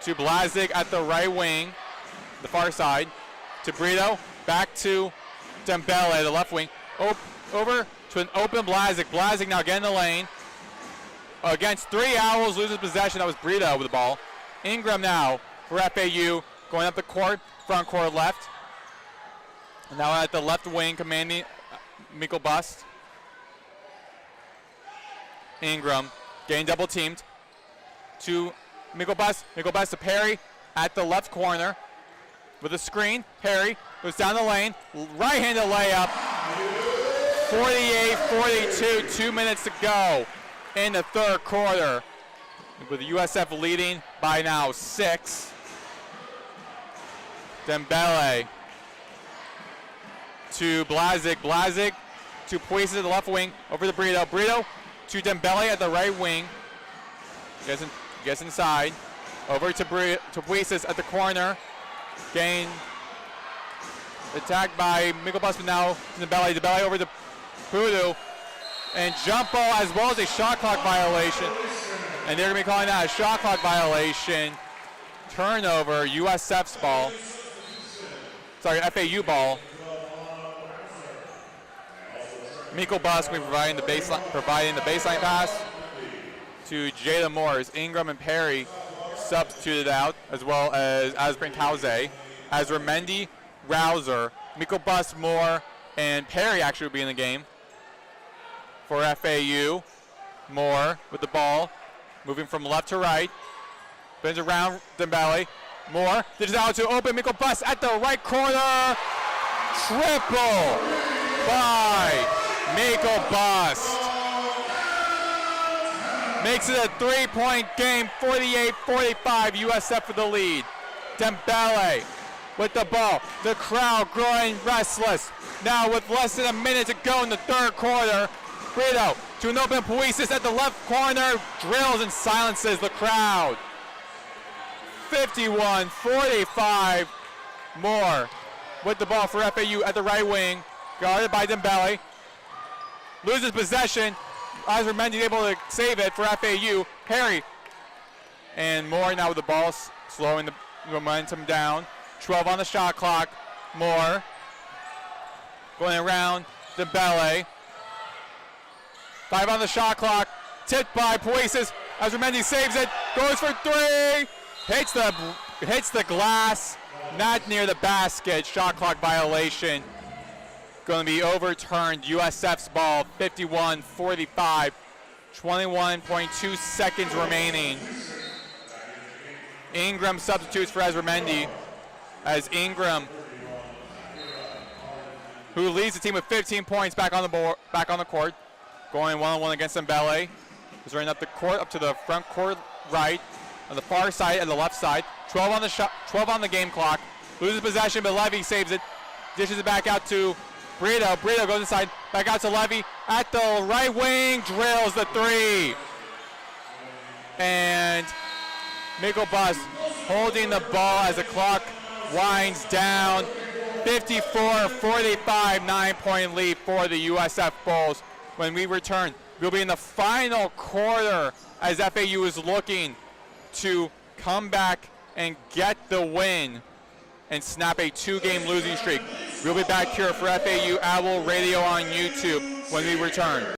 to Blazig at the right wing, the far side, to Brito, back to Dembele, the left wing, over to an open Blazig. Blazig now getting in the lane. against 3 Owls, loses possession. That was Brito with the ball. Ingram now for FAU, going up the court, front court left. And now at the left wing, commanding Mikkel Bust. Ingram getting double teamed to Mikkel Bust. Mikkel Bust to Perry at the left corner with a screen. Perry goes down the lane, right-handed layup. 48-42, 2 minutes to go in the third quarter, with USF leading by now 6. Dembele to Blazic. Blazic to Puises at the left wing, over to Brito. Brito to Dembele at the right wing. Gets inside. Over to Puises at the corner. Getting attacked by Mikkel Bust, but now Dembele. Dembele over to Pudu. And jump ball as well as a shot clock violation. And they're going to be calling that a shot clock violation. Turnover, USF's ball. Sorry, FAU ball. Mikkel Bust providing the baseline pass to Jada Morris. Ingram and Perry substituted out, as well as Asbrin Kauze. As Remendi, Rouser, Mikkel Bust, Moore, and Perry actually will be in the game for FAU. Moore with the ball, moving from left to right. Bends around Dembele. Moore dishes out to open Mikkel Bust at the right corner. Triple by Mikkel Bust. Makes it a 3-point game, 48-45, USF for the lead. Dembele with the ball. The crowd growing restless. Now with less than a minute to go in the third quarter, Brito to an open Puises at the left corner, drills and silences the crowd. 51-45, Moore with the ball for FAU at the right wing, guarded by Dembele. Loses possession. As Remendi able to save it for FAU. Perry and Moore now with the ball, slowing the momentum down. 12 on the shot clock. Moore going around Dembele. 5 on the shot clock. Tipped by Puises as Remendi saves it. Goes for 3. Hits the glass. Not near the basket. Shot clock violation. Going to be overturned. USF's ball, 51-45. 21.2 seconds remaining. Ingram substitutes for Remendi, as Ingram, who leads the team with 15 points, back on the court, going one-on-one against Dembele. He's running up the court, up to the front court right, on the far side and the left side. 12 on the shot, 12 on the game clock. Loses possession, but Levy saves it. Dishes it back out to Brito. Brito goes inside, back out to Levy at the right wing, drills the 3. And Mikkel Bust holding the ball as the clock winds down. 54-45, 9-point lead for the USF Bulls. When we return, we'll be in the final quarter as FAU is looking to come back and get the win and snap a 2-game losing streak. We'll be back here for FAU Owl Radio on YouTube when we return.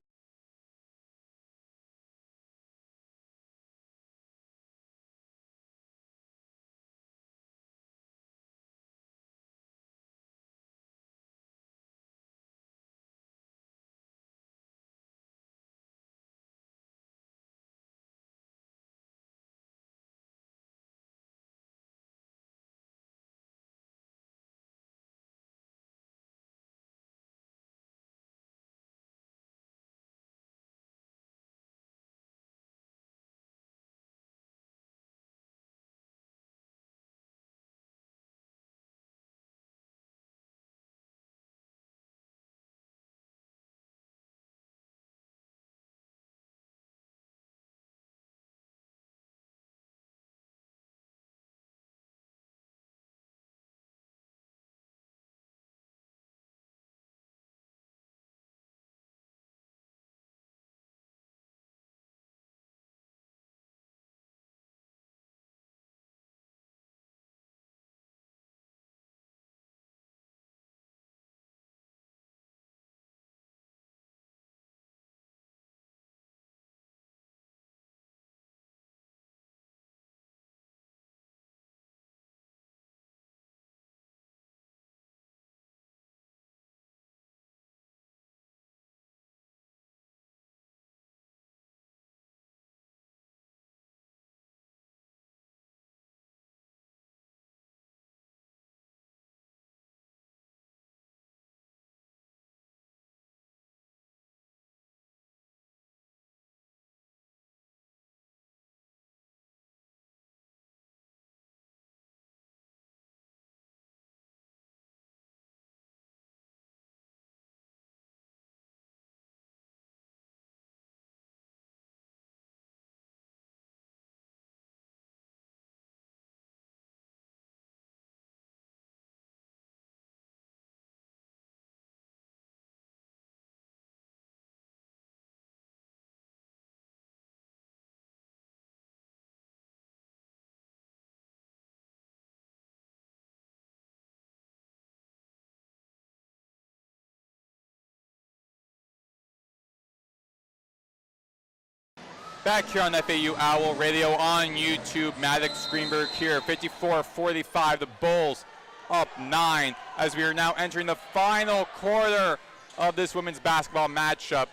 back here on FAU Owl Radio on YouTube. Maddox, Greenberg here, 54-45. The Bulls up 9 as we are now entering the final quarter of this women's basketball matchup.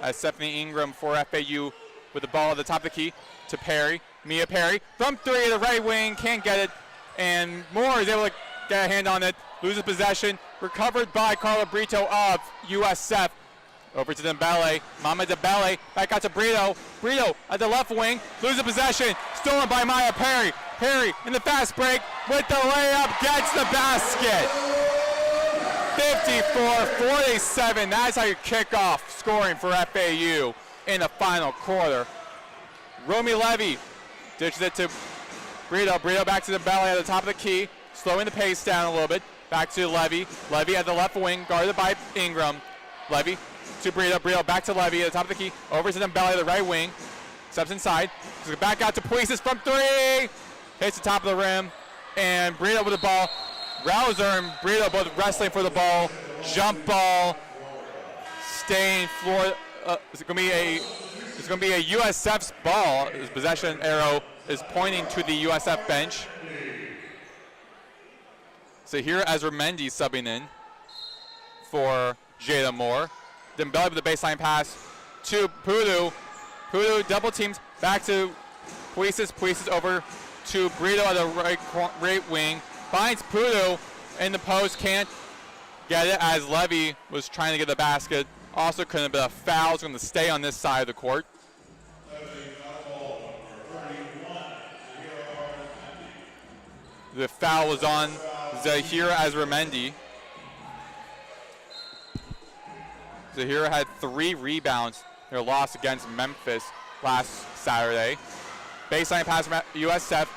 As Stephanie Ingram for FAU with the ball at the top of the key to Perry. Mia Perry from 3 to the right wing, can't get it. And Moore is able to get a hand on it, loses possession, recovered by Carla Brito of USF. Over to Dembele, Mama Dembele, back out to Brito. Brito at the left wing, loses possession, stolen by Maya Perry. Perry in the fast break with the layup, gets the basket. 54-47, that's how you kick off scoring for FAU in the final quarter. Romy Levy dishes it to Brito. Brito back to Dembele at the top of the key, slowing the pace down a little bit. Back to Levy. Levy at the left wing, guarded by Ingram. Levy to Brito. Brito back to Levy at the top of the key. Over to Dembele at the right wing. Steps inside. Back out to Puisis from 3. Hits the top of the rim. And Brito with the ball. Rouser and Brito both wrestling for the ball. Jump ball. Staying floor. It's going to be a USF's ball. His possession arrow is pointing to the USF bench. So here Ezra Mendy subbing in for Jada Moore. Dembele with the baseline pass to Pudu. Pudu double teams back to Puisis. Puisis over to Brito at the right wing. Finds Pudu in the post, can't get it as Levy was trying to get the basket. Also couldn't have been a foul. It's going to stay on this side of the court. The foul was on Zahira Azramendi. Zahira had 3 rebounds in their loss against Memphis last Saturday. Baseline pass from USF.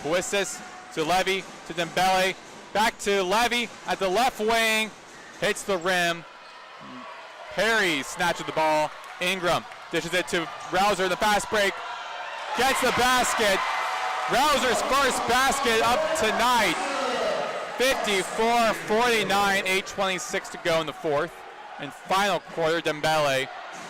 Puisis to Levy, to Dembele. Back to Levy at the left wing. Hits the rim. Perry snatches the ball. Ingram dishes it to Rouser in the fast break. Gets the basket. Rouser's first basket up tonight. 54-49, 8:26 to go in the fourth. And final quarter, Dembele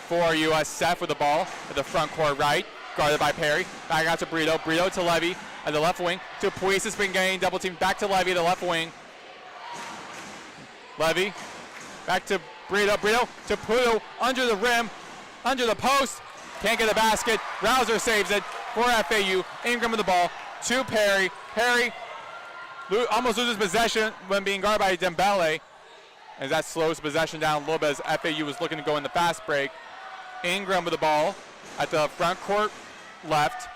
for USF with the ball at the front court right. Guarded by Perry. Back out to Brito. Brito to Levy at the left wing. To Puisis, been getting double team. Back to Levy, the left wing. Levy. Back to Brito. Brito to Pudu. Under the rim. Under the post. Can't get the basket. Rouser saves it for FAU. Ingram with the ball to Perry. Perry almost loses possession when being guarded by Dembele. As that slows possession down a little bit as FAU was looking to go in the fast break. Ingram with the ball at the front court left.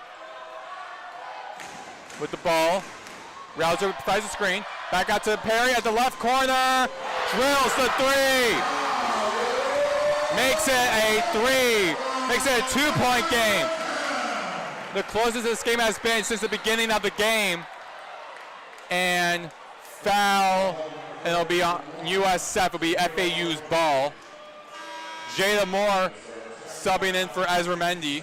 With the ball. Rouser provides the screen. Back out to Perry at the left corner. Drills the 3. Makes it a 3. Makes it a 2-point game. The closest this game has been since the beginning of the game. And foul. And it'll be on USF. It'll be FAU's ball. Jada Moore subbing in for Ezra Mendy.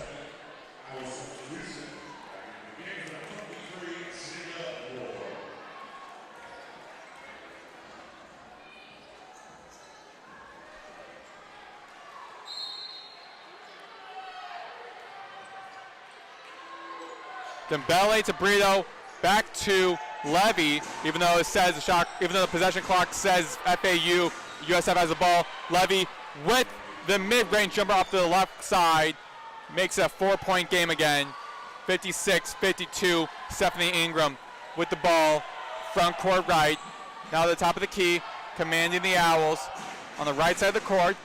Dembele to Brito, back to Levy, even though it says even though the possession clock says FAU, USF has the ball. Levy with the mid-range jumper off to the left side makes it a 4-point game again. 56-52. Stephanie Ingram with the ball, front court right. Now at the top of the key, commanding the Owls on the right side of the court.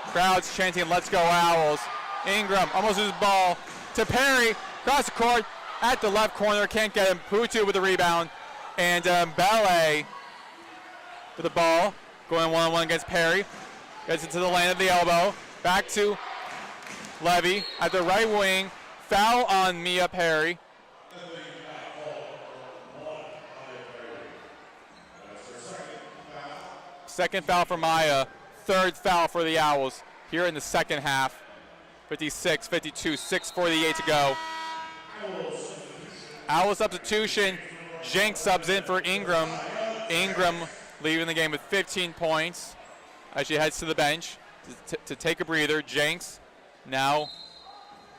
Crowds chanting, "Let's go Owls." Ingram almost loses the ball to Perry, across the court, at the left corner, can't get him. Putu with the rebound, and Dembele with the ball, going one-on-one against Perry, gets into the lane of the elbow, back to Levy at the right wing, foul on Mia Perry. Second foul for Maya, third foul for the Owls here in the second half. 56-52, 6:48 to go. Owls substitution. Jenks subs in for Ingram. Ingram leaving the game with 15 points as she heads to the bench to take a breather. Jenks Now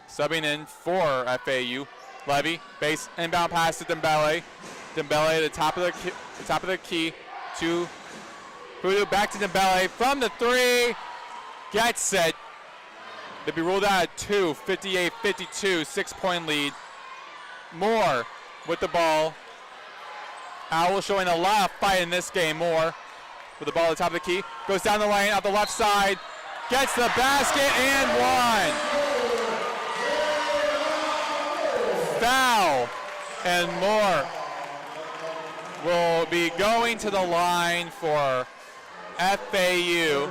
subbing in for FAU. Levy, base inbound pass to Dembele. Dembele at the top of the key to Hoodoo, back to Dembele from the three. Gets it. They'll be ruled out at 2, 58-52, 6-point lead. Moore with the ball. Owls showing a lot of fight in this game. Moore with the ball at the top of the key. Goes down the lane, out the left side. Gets the basket and one. Foul. And Moore will be going to the line for FAU.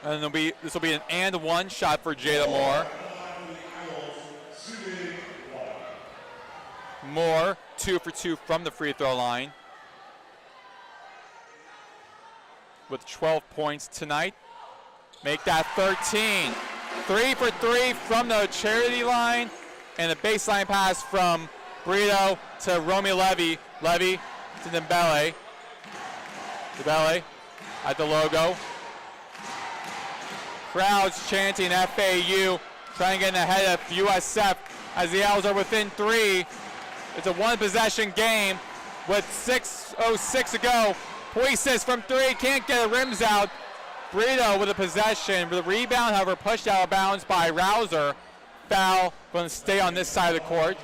And this will be an and one shot for Jada Moore. Moore, 2 for 2 from the free throw line, with 12 points tonight. Make that 13. 3 for 3 from the charity line, and a baseline pass from Brito to Romy Levy. Levy to Dembele. Dembele at the logo. Crowds chanting FAU, trying to get ahead of USF as the Owls are within 3. It's a one-possession game with 6:06 to go. Puises from 3, can't get the rims out. Brito with a possession. The rebound, however, pushed out of bounds by Rouser. Foul, going to stay on this side of the court.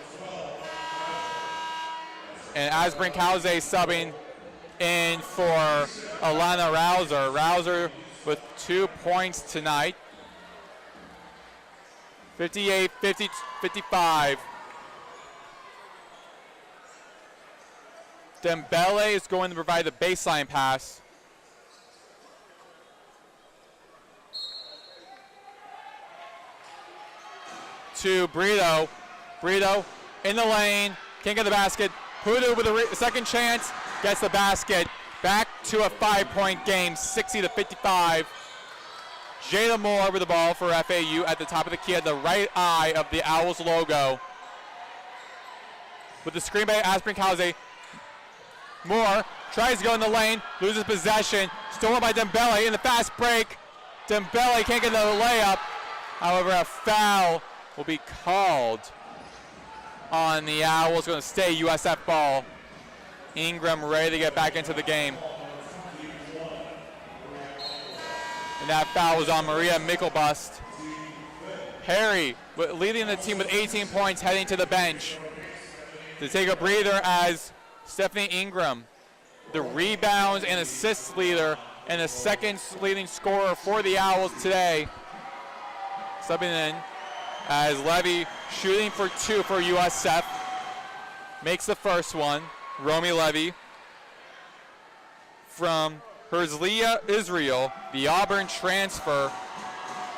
And Asbrinkauze subbing in for Alana Rouser. Rouser with 2 points tonight. 58-55. Dembele is going to provide the baseline pass. To Brito. Brito in the lane, can't get the basket. Hoodoo with a second chance, gets the basket. Back to a 5-point game, 60-55. Jada Moore with the ball for FAU at the top of the key at the right eye of the Owls logo. With the screen by Asbrinkauze. Moore tries to go in the lane, loses possession, stolen by Dembele in the fast break. Dembele can't get the layup. However, a foul will be called on the Owls. Going to stay USF ball. Ingram ready to get back into the game. And that foul was on Maria Mickelbust. Perry leading the team with 18 points, heading to the bench to take a breather as Stephanie Ingram, the rebounds and assists leader and the second leading scorer for the Owls today, subbing in as Levy shooting for 2 for USF. Makes the first one. Romy Levy from Herzliya Israel, the Auburn transfer,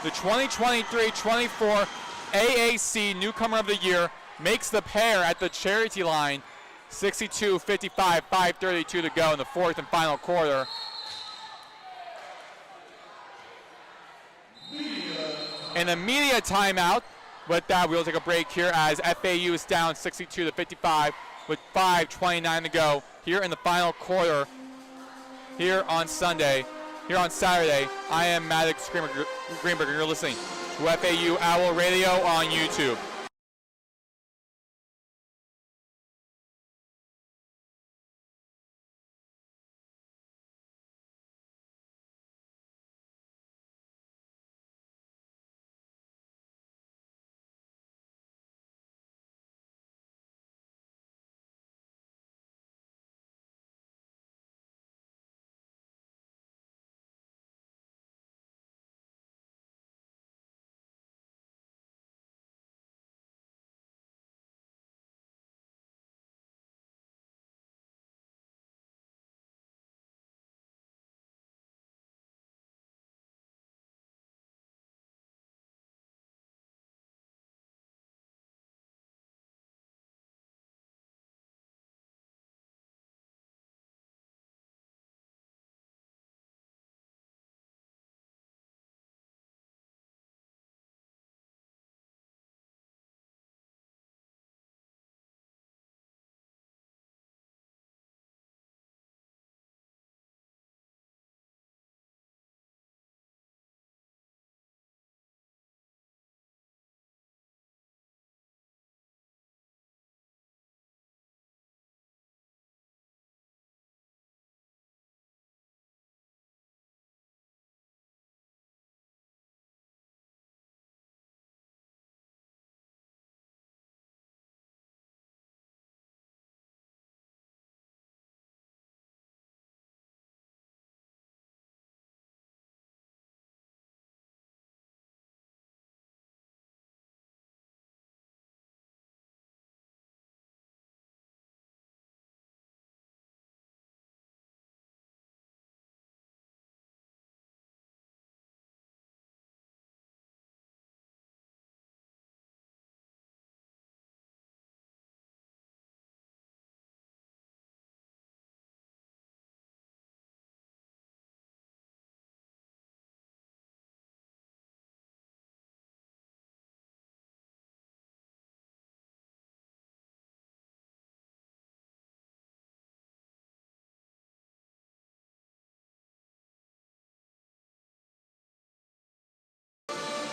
the 2023-24 AAC Newcomer of the Year, makes the pair at the charity line. 62-55, 5:32 to go in the fourth and final quarter. An immediate timeout. With that, we'll take a break here as FAU is down 62-55 with 5:29 to go here in the final quarter. Here on Saturday, I am Maddox Greenberg, and you're listening to FAU Owl Radio on YouTube.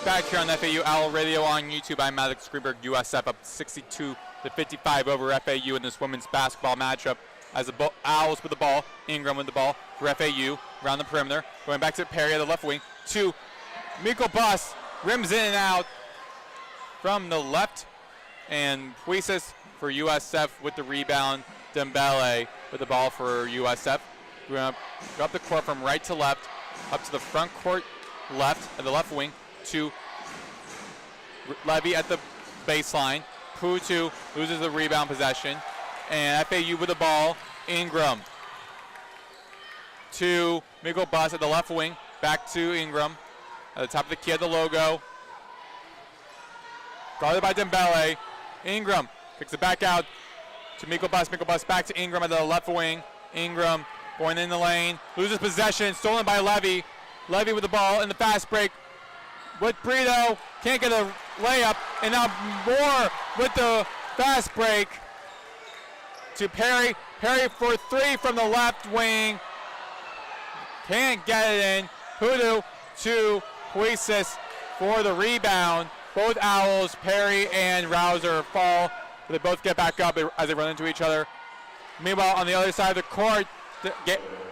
Back here on FAU Owl Radio on YouTube, I'm Maddox, Greenberg, USF up 62-55 over FAU in this women's basketball matchup. As the Owls with the ball, Ingram with the ball for FAU around the perimeter. Going back to Perry at the left wing to Miko Bus, rims in and out from the left. And Puises for USF with the rebound. Dembele with the ball for USF. We're going to go up the court from right to left, up to the front court left at the left wing to Levy at the baseline. Putu loses the rebound possession. And FAU with the ball, Ingram to Miko Bus at the left wing, back to Ingram at the top of the key at the logo. Guarded by Dembele. Ingram kicks it back out to Miko Bus. Miko Bus back to Ingram at the left wing. Ingram going in the lane, loses possession, stolen by Levy. Levy with the ball in the fast break with Brito, can't get a layup, and now Moore with the fast break to Perry. Perry for three from the left wing, can't get it in. Pudu to Puises for the rebound. Both Owls, Perry and Rouser, fall. They both get back up as they run into each other. Meanwhile, on the other side of the court,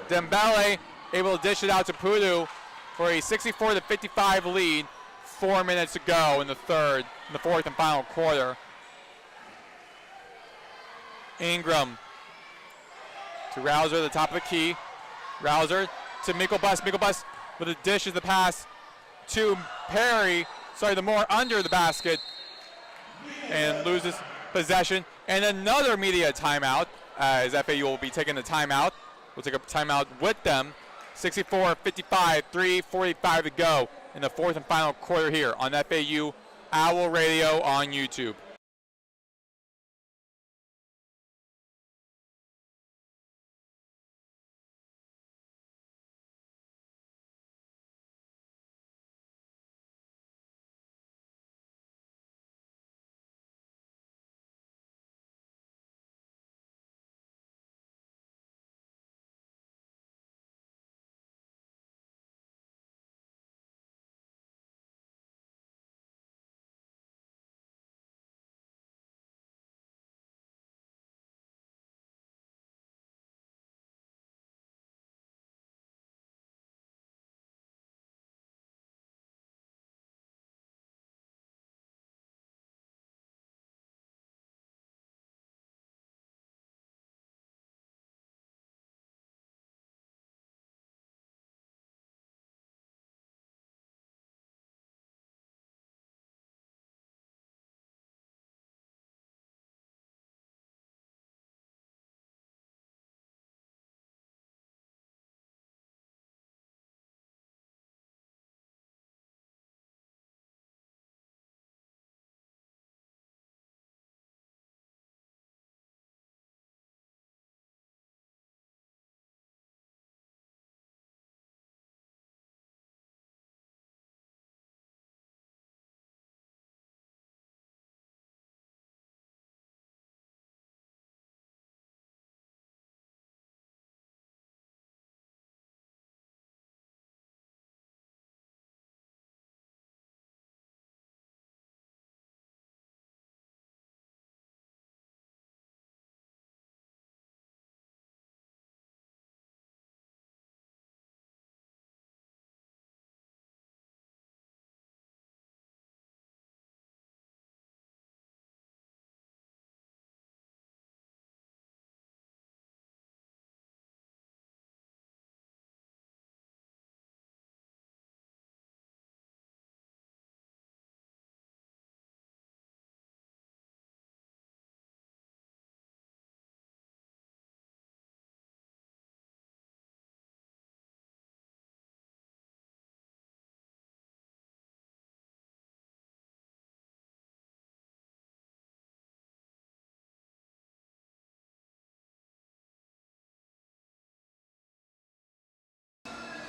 Dembele able to dish it out to Pudu for a 64-55 lead. 4 minutes to go in the fourth and final quarter. Ingram to Rouser at the top of the key. Rouser to Miko Bus. Miko Bus with a dish as the pass to Perry. The Moore under the basket and loses possession. And another media timeout as FAU will be taking the timeout. We'll take a timeout with them. 64-55, 3:45 to go in the fourth and final quarter here on FAU Owl Radio on YouTube.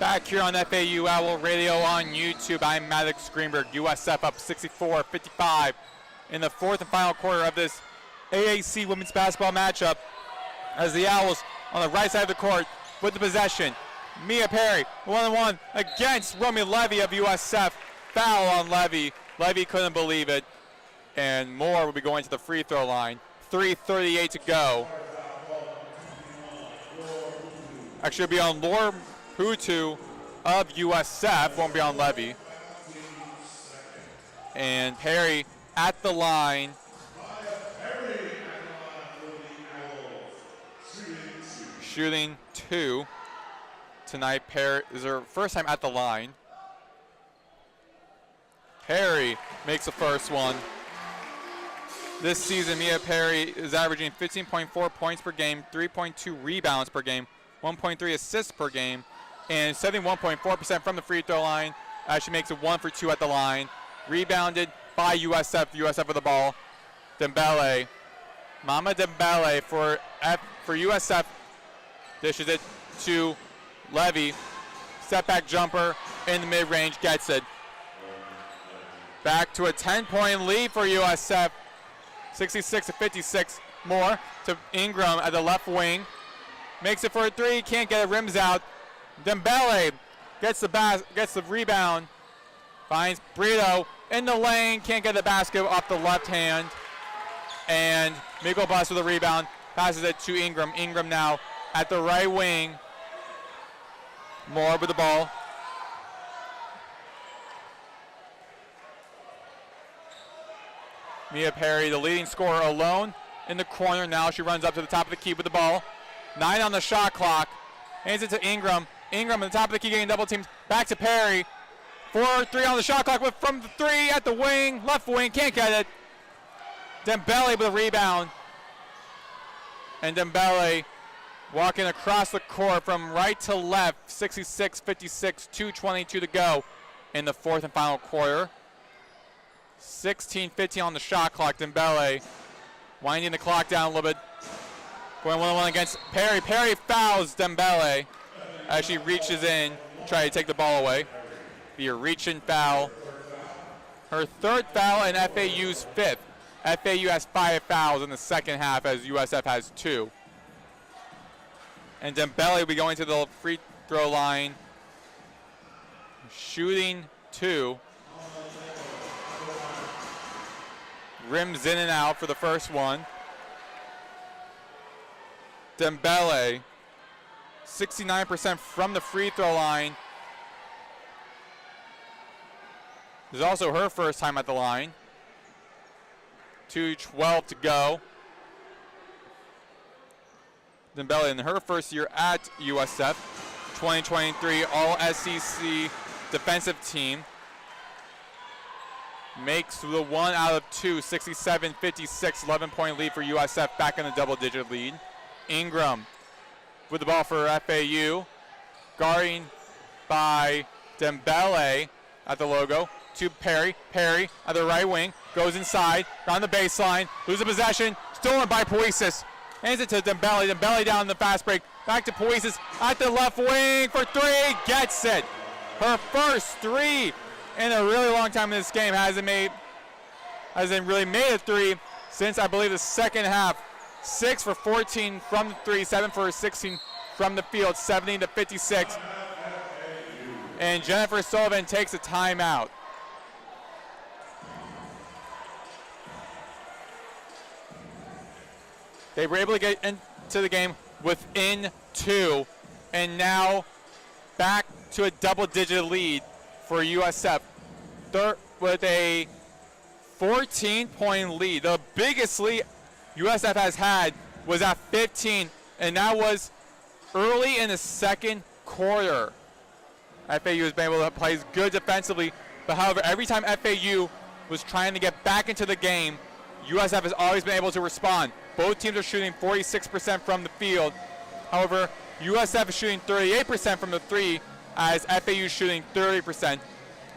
Back here on FAU Owl Radio on YouTube, I'm Maddox Greenberg. USF up 64-55 in the fourth and final quarter of this AAC women's basketball matchup as the Owls on the right side of the court with the possession. Mia Perry, 1-on-1 against Romy Levy of USF. foul on Levy. Levy couldn't believe it. And Moore will be going to the free throw line. 3:38 to go. Actually, it'll be on Lore Putu of USF. Won't be on Levy. And Perry at the line. Shooting 2 tonight. Perry is her first time at the line. Perry makes the first one. This season, Mia Perry is averaging 15.4 points per game, 3.2 rebounds per game, 1.3 assists per game, and 71.4% from the free throw line. She makes it 1 for 2 at the line. Rebounded by USF. USF with the ball. Dembele, Mama Dembele for USF. Dishes it to Levy. Step back jumper in the mid-range, gets it. Back to a 10-point lead for USF. 66-56. More to Ingram at the left wing. Makes it for a 3. Can't get it. Rims out. Dembele gets the rebound. Finds Brito in the lane. Can't get the basket off the left hand. And Miko Bus with the rebound. Passes it to Ingram. Ingram now at the right wing. Moore with the ball. Mia Perry, the leading scorer, alone in the corner. Now she runs up to the top of the key with the ball. 9 on the shot clock. Hands it to Ingram. Ingram at the top of the key getting double teamed. Back to Perry. 4-3 on the shot clock with from the 3 at the wing. Left wing, can't get it. Dembele with a rebound. And Dembele walking across the court from right to left. 66-56, 2:22 to go in the fourth and final quarter. 16-15 on the shot clock. Dembele winding the clock down a little bit. Going 1-on-1 against Perry. Perry fouls Dembele as she reaches in to try to take the ball away. Be a reach-in foul. Her third foul and FAU's fifth. FAU has 5 fouls in the second half as USF has 2. And Dembele will be going to the free throw line. Shooting 2. Rims in and out for the first one. Dembele, 69% from the free throw line. This is also her first time at the line. 2:12 to go. Dembele in her first year at USF. 2023 All-SEC defensive team. Makes the 1 out of 2, 67-56, 11-point lead for USF, back in the double-digit lead. Ingram with the ball for FAU. Guarding by Dembele at the logo. To Perry. Perry at the right wing. Goes inside. On the baseline. Loses possession. Stolen by Puisis. Hands it to Dembele. Dembele down in the fast break. Back to Puisis at the left wing for 3. Gets it. Her first 3 in a really long time in this game. Hasn't really made a 3 since, I believe, the second half. 6 for 14 from the 3. 7 for 16 from the field. 70-56. And Jennifer Sullivan takes a timeout. They were able to get into the game within 2, and now back to a double-digit lead for USF. With a 14-point lead. The biggest lead USF has had was at 15, and that was early in the second quarter. FAU has been able to play good defensively, but however, every time FAU was trying to get back into the game, USF has always been able to respond. Both teams are shooting 46% from the field. However, USF is shooting 38% from the 3, as FAU is shooting 30%.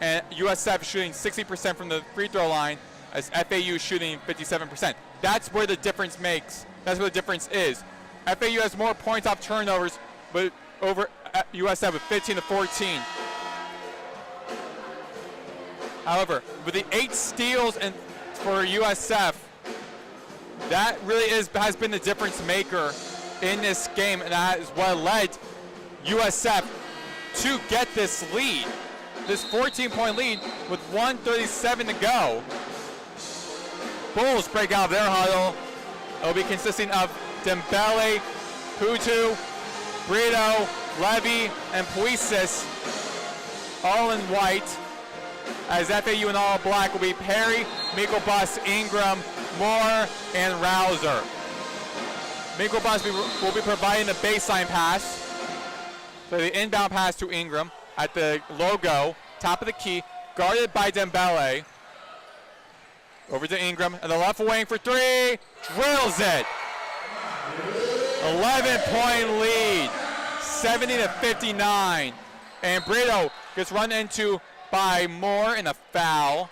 And USF is shooting 60% from the free throw line, as FAU is shooting 57%. That's where the difference That's where the difference is. FAU has more points off turnovers, but over USF with 15-14. However, with the 8 steals for USF, that really has been the difference maker in this game, and that is what led USF to get this lead. this 14-point lead with 1:37 to go. Bulls break out of their huddle. It will be consisting of Dembele, Putu, Brito, Levy, and Puisis, all in white. As FAU in all black will be Perry, Miko Bus, Ingram, Moore, and Rouser. Miko Bus will be providing the baseline pass. So the inbound pass to Ingram at the logo, top of the key, guarded by Dembele. Over to Ingram, and the left wing for three, drills it. 11-point lead, 70-59. And Brito gets run into by Moore in a foul.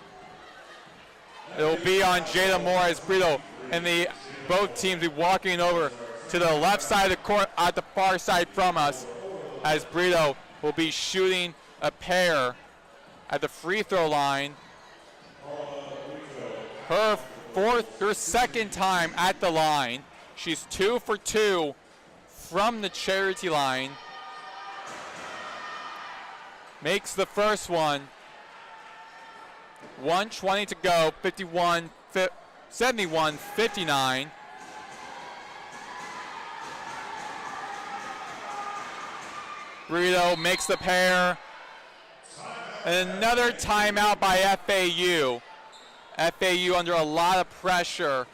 It will be on Jada Moore as Brito and both teams be walking over to the left side of the court at the far side from us, as Brito will be shooting a pair at the free throw line. Her second time at the line. She's 2 for 2 from the charity line. Makes the first one. 1:20 to go, 71-59. Brito makes the pair. And another timeout by FAU. FAU under a lot of pressure.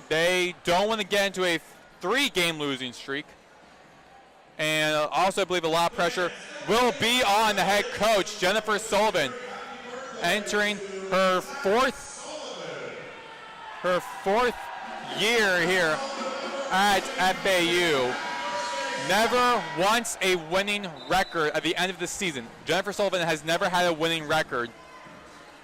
They don't want to get into a 3-game losing streak. And also I believe a lot of pressure will be on the head coach, Jennifer Sullivan, entering her fourth year here at FAU. Never once a winning record at the end of the season. Jennifer Sullivan has never had a winning record.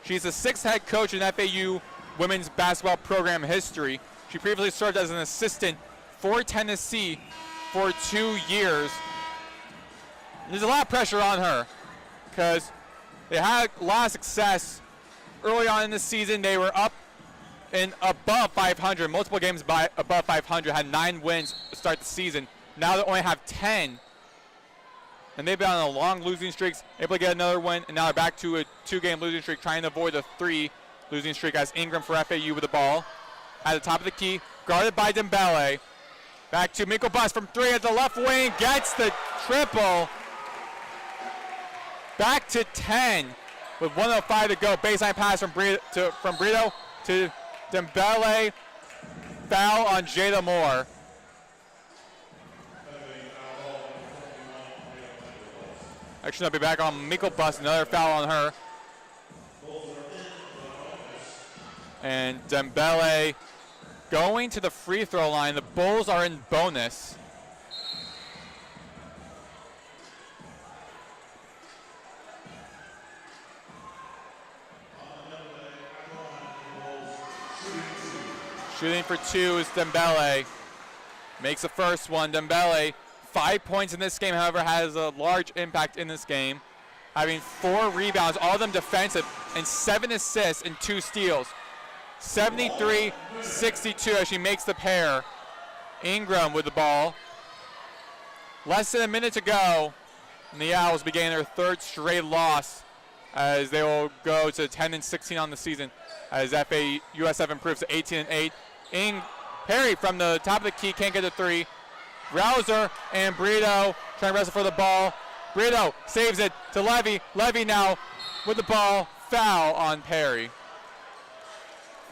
She's the 6th head coach in FAU women's basketball program history. She previously served as an assistant for Tennessee for 2 years. There's a lot of pressure on her because they had a lot of success early on in the season. They were up and above 500, multiple games above 500, had 9 wins to start the season. Now they only have 10. And they've been on a long losing streaks, able to get another win, and now they're back to a 2-game losing streak, trying to avoid a 3 losing streak as Ingram for FAU with the ball. At the top of the key, guarded by Dembele. Back to Miko Bus from 3 at the left wing, gets the triple. Back to 10 with 1:05 to go. Baseline pass from Brito to Dembele. Foul on Jada Moore. Actually, I'll be back on Miko Bus, another foul on her. And Dembele going to the free throw line. The Bulls are in bonus. Shooting for 2 is Dembele. Makes the first one. Dembele, 5 points in this game, however, has a large impact in this game. Having 4 rebounds, all of them defensive, and 7 assists and 2 steals. 73-62 as she makes the pair. Ingram with the ball. Less than a minute to go, and the Owls begin their 3rd straight loss as they will go to 10-16 on the season as USF improves to 18-8. Perry from the top of the key can't get a 3. Rouser and Brito trying to wrestle for the ball. Brito saves it to Levy. Levy now with the ball. Foul on Perry.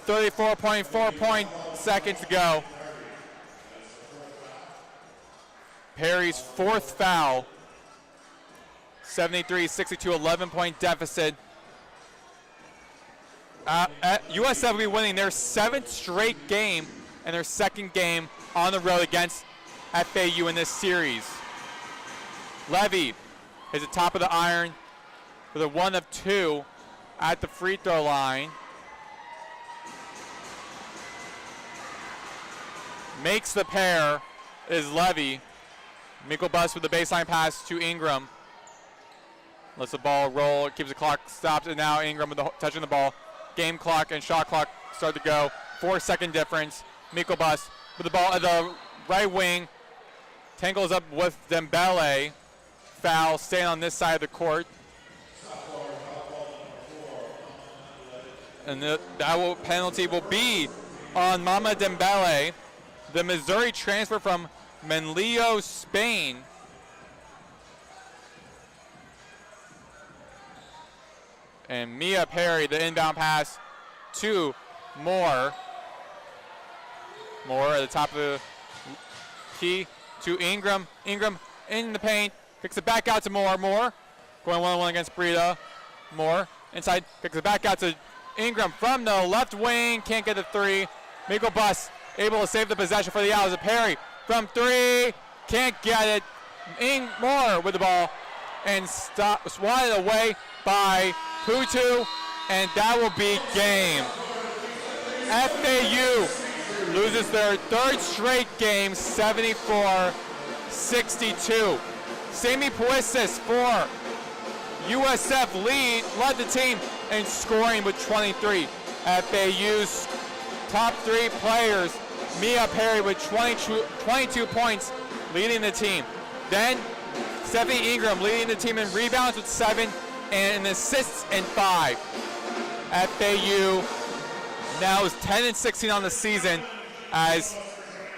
34.4 seconds to go. Perry's 4th foul. 73-62, 11-point deficit. USF will be winning their 7th straight game and their 2nd game on the road against FAU in this series. Levy is at top of the iron with a 1 of 2 at the free throw line. Makes the pair is Levy. Miko Bus with the baseline pass to Ingram. Lets the ball roll, keeps the clock stopped, and now Ingram with touching the ball. Game clock and shot clock start to go. 4-second difference. Miko Bus with the ball at the right wing. Tangles up with Dembele. Foul, staying on this side of the court. And penalty will be on Mama Dembele, the Missouri transfer from Manlillo, Spain. And Mia Perry, the inbound pass to Moore. Moore at the top of the key to Ingram. Ingram in the paint, kicks it back out to Moore. Moore going 1-on-1 against Brita. Moore inside, kicks it back out to Ingram from the left wing, can't get the three. Miko Bus able to save the possession for the Owls. Perry from three, can't get it. Moore with the ball and swatted away by Putu, and that will be game. FAU loses their third straight game, 74-62. Sammy Puisis for USF led the team in scoring with 23. FAU's top three players, Mia Perry with 22 points, leading the team. Then Stephanie Ingram leading the team in rebounds with 7 and in assists in 5. FAU now is 10-16 on the season, as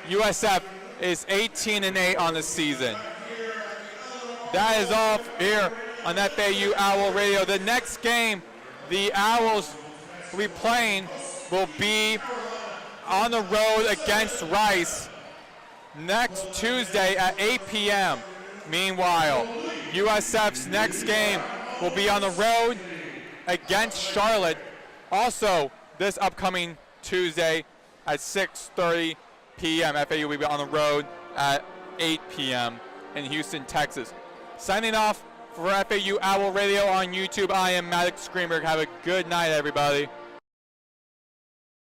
USF is 18-8 on the season. That is all here on FAU Owl Radio. The next game the Owls will be playing will be on the road against Rice next Tuesday at 8 p.m. Meanwhile, USF's next game will be on the road against Charlotte, also this upcoming Tuesday at 6:30 p.m. FAU will be on the road at 8 p.m. in Houston, Texas. Signing off for FAU Owl Radio on YouTube, I am Maddox Greenberg. Have a good night, everybody.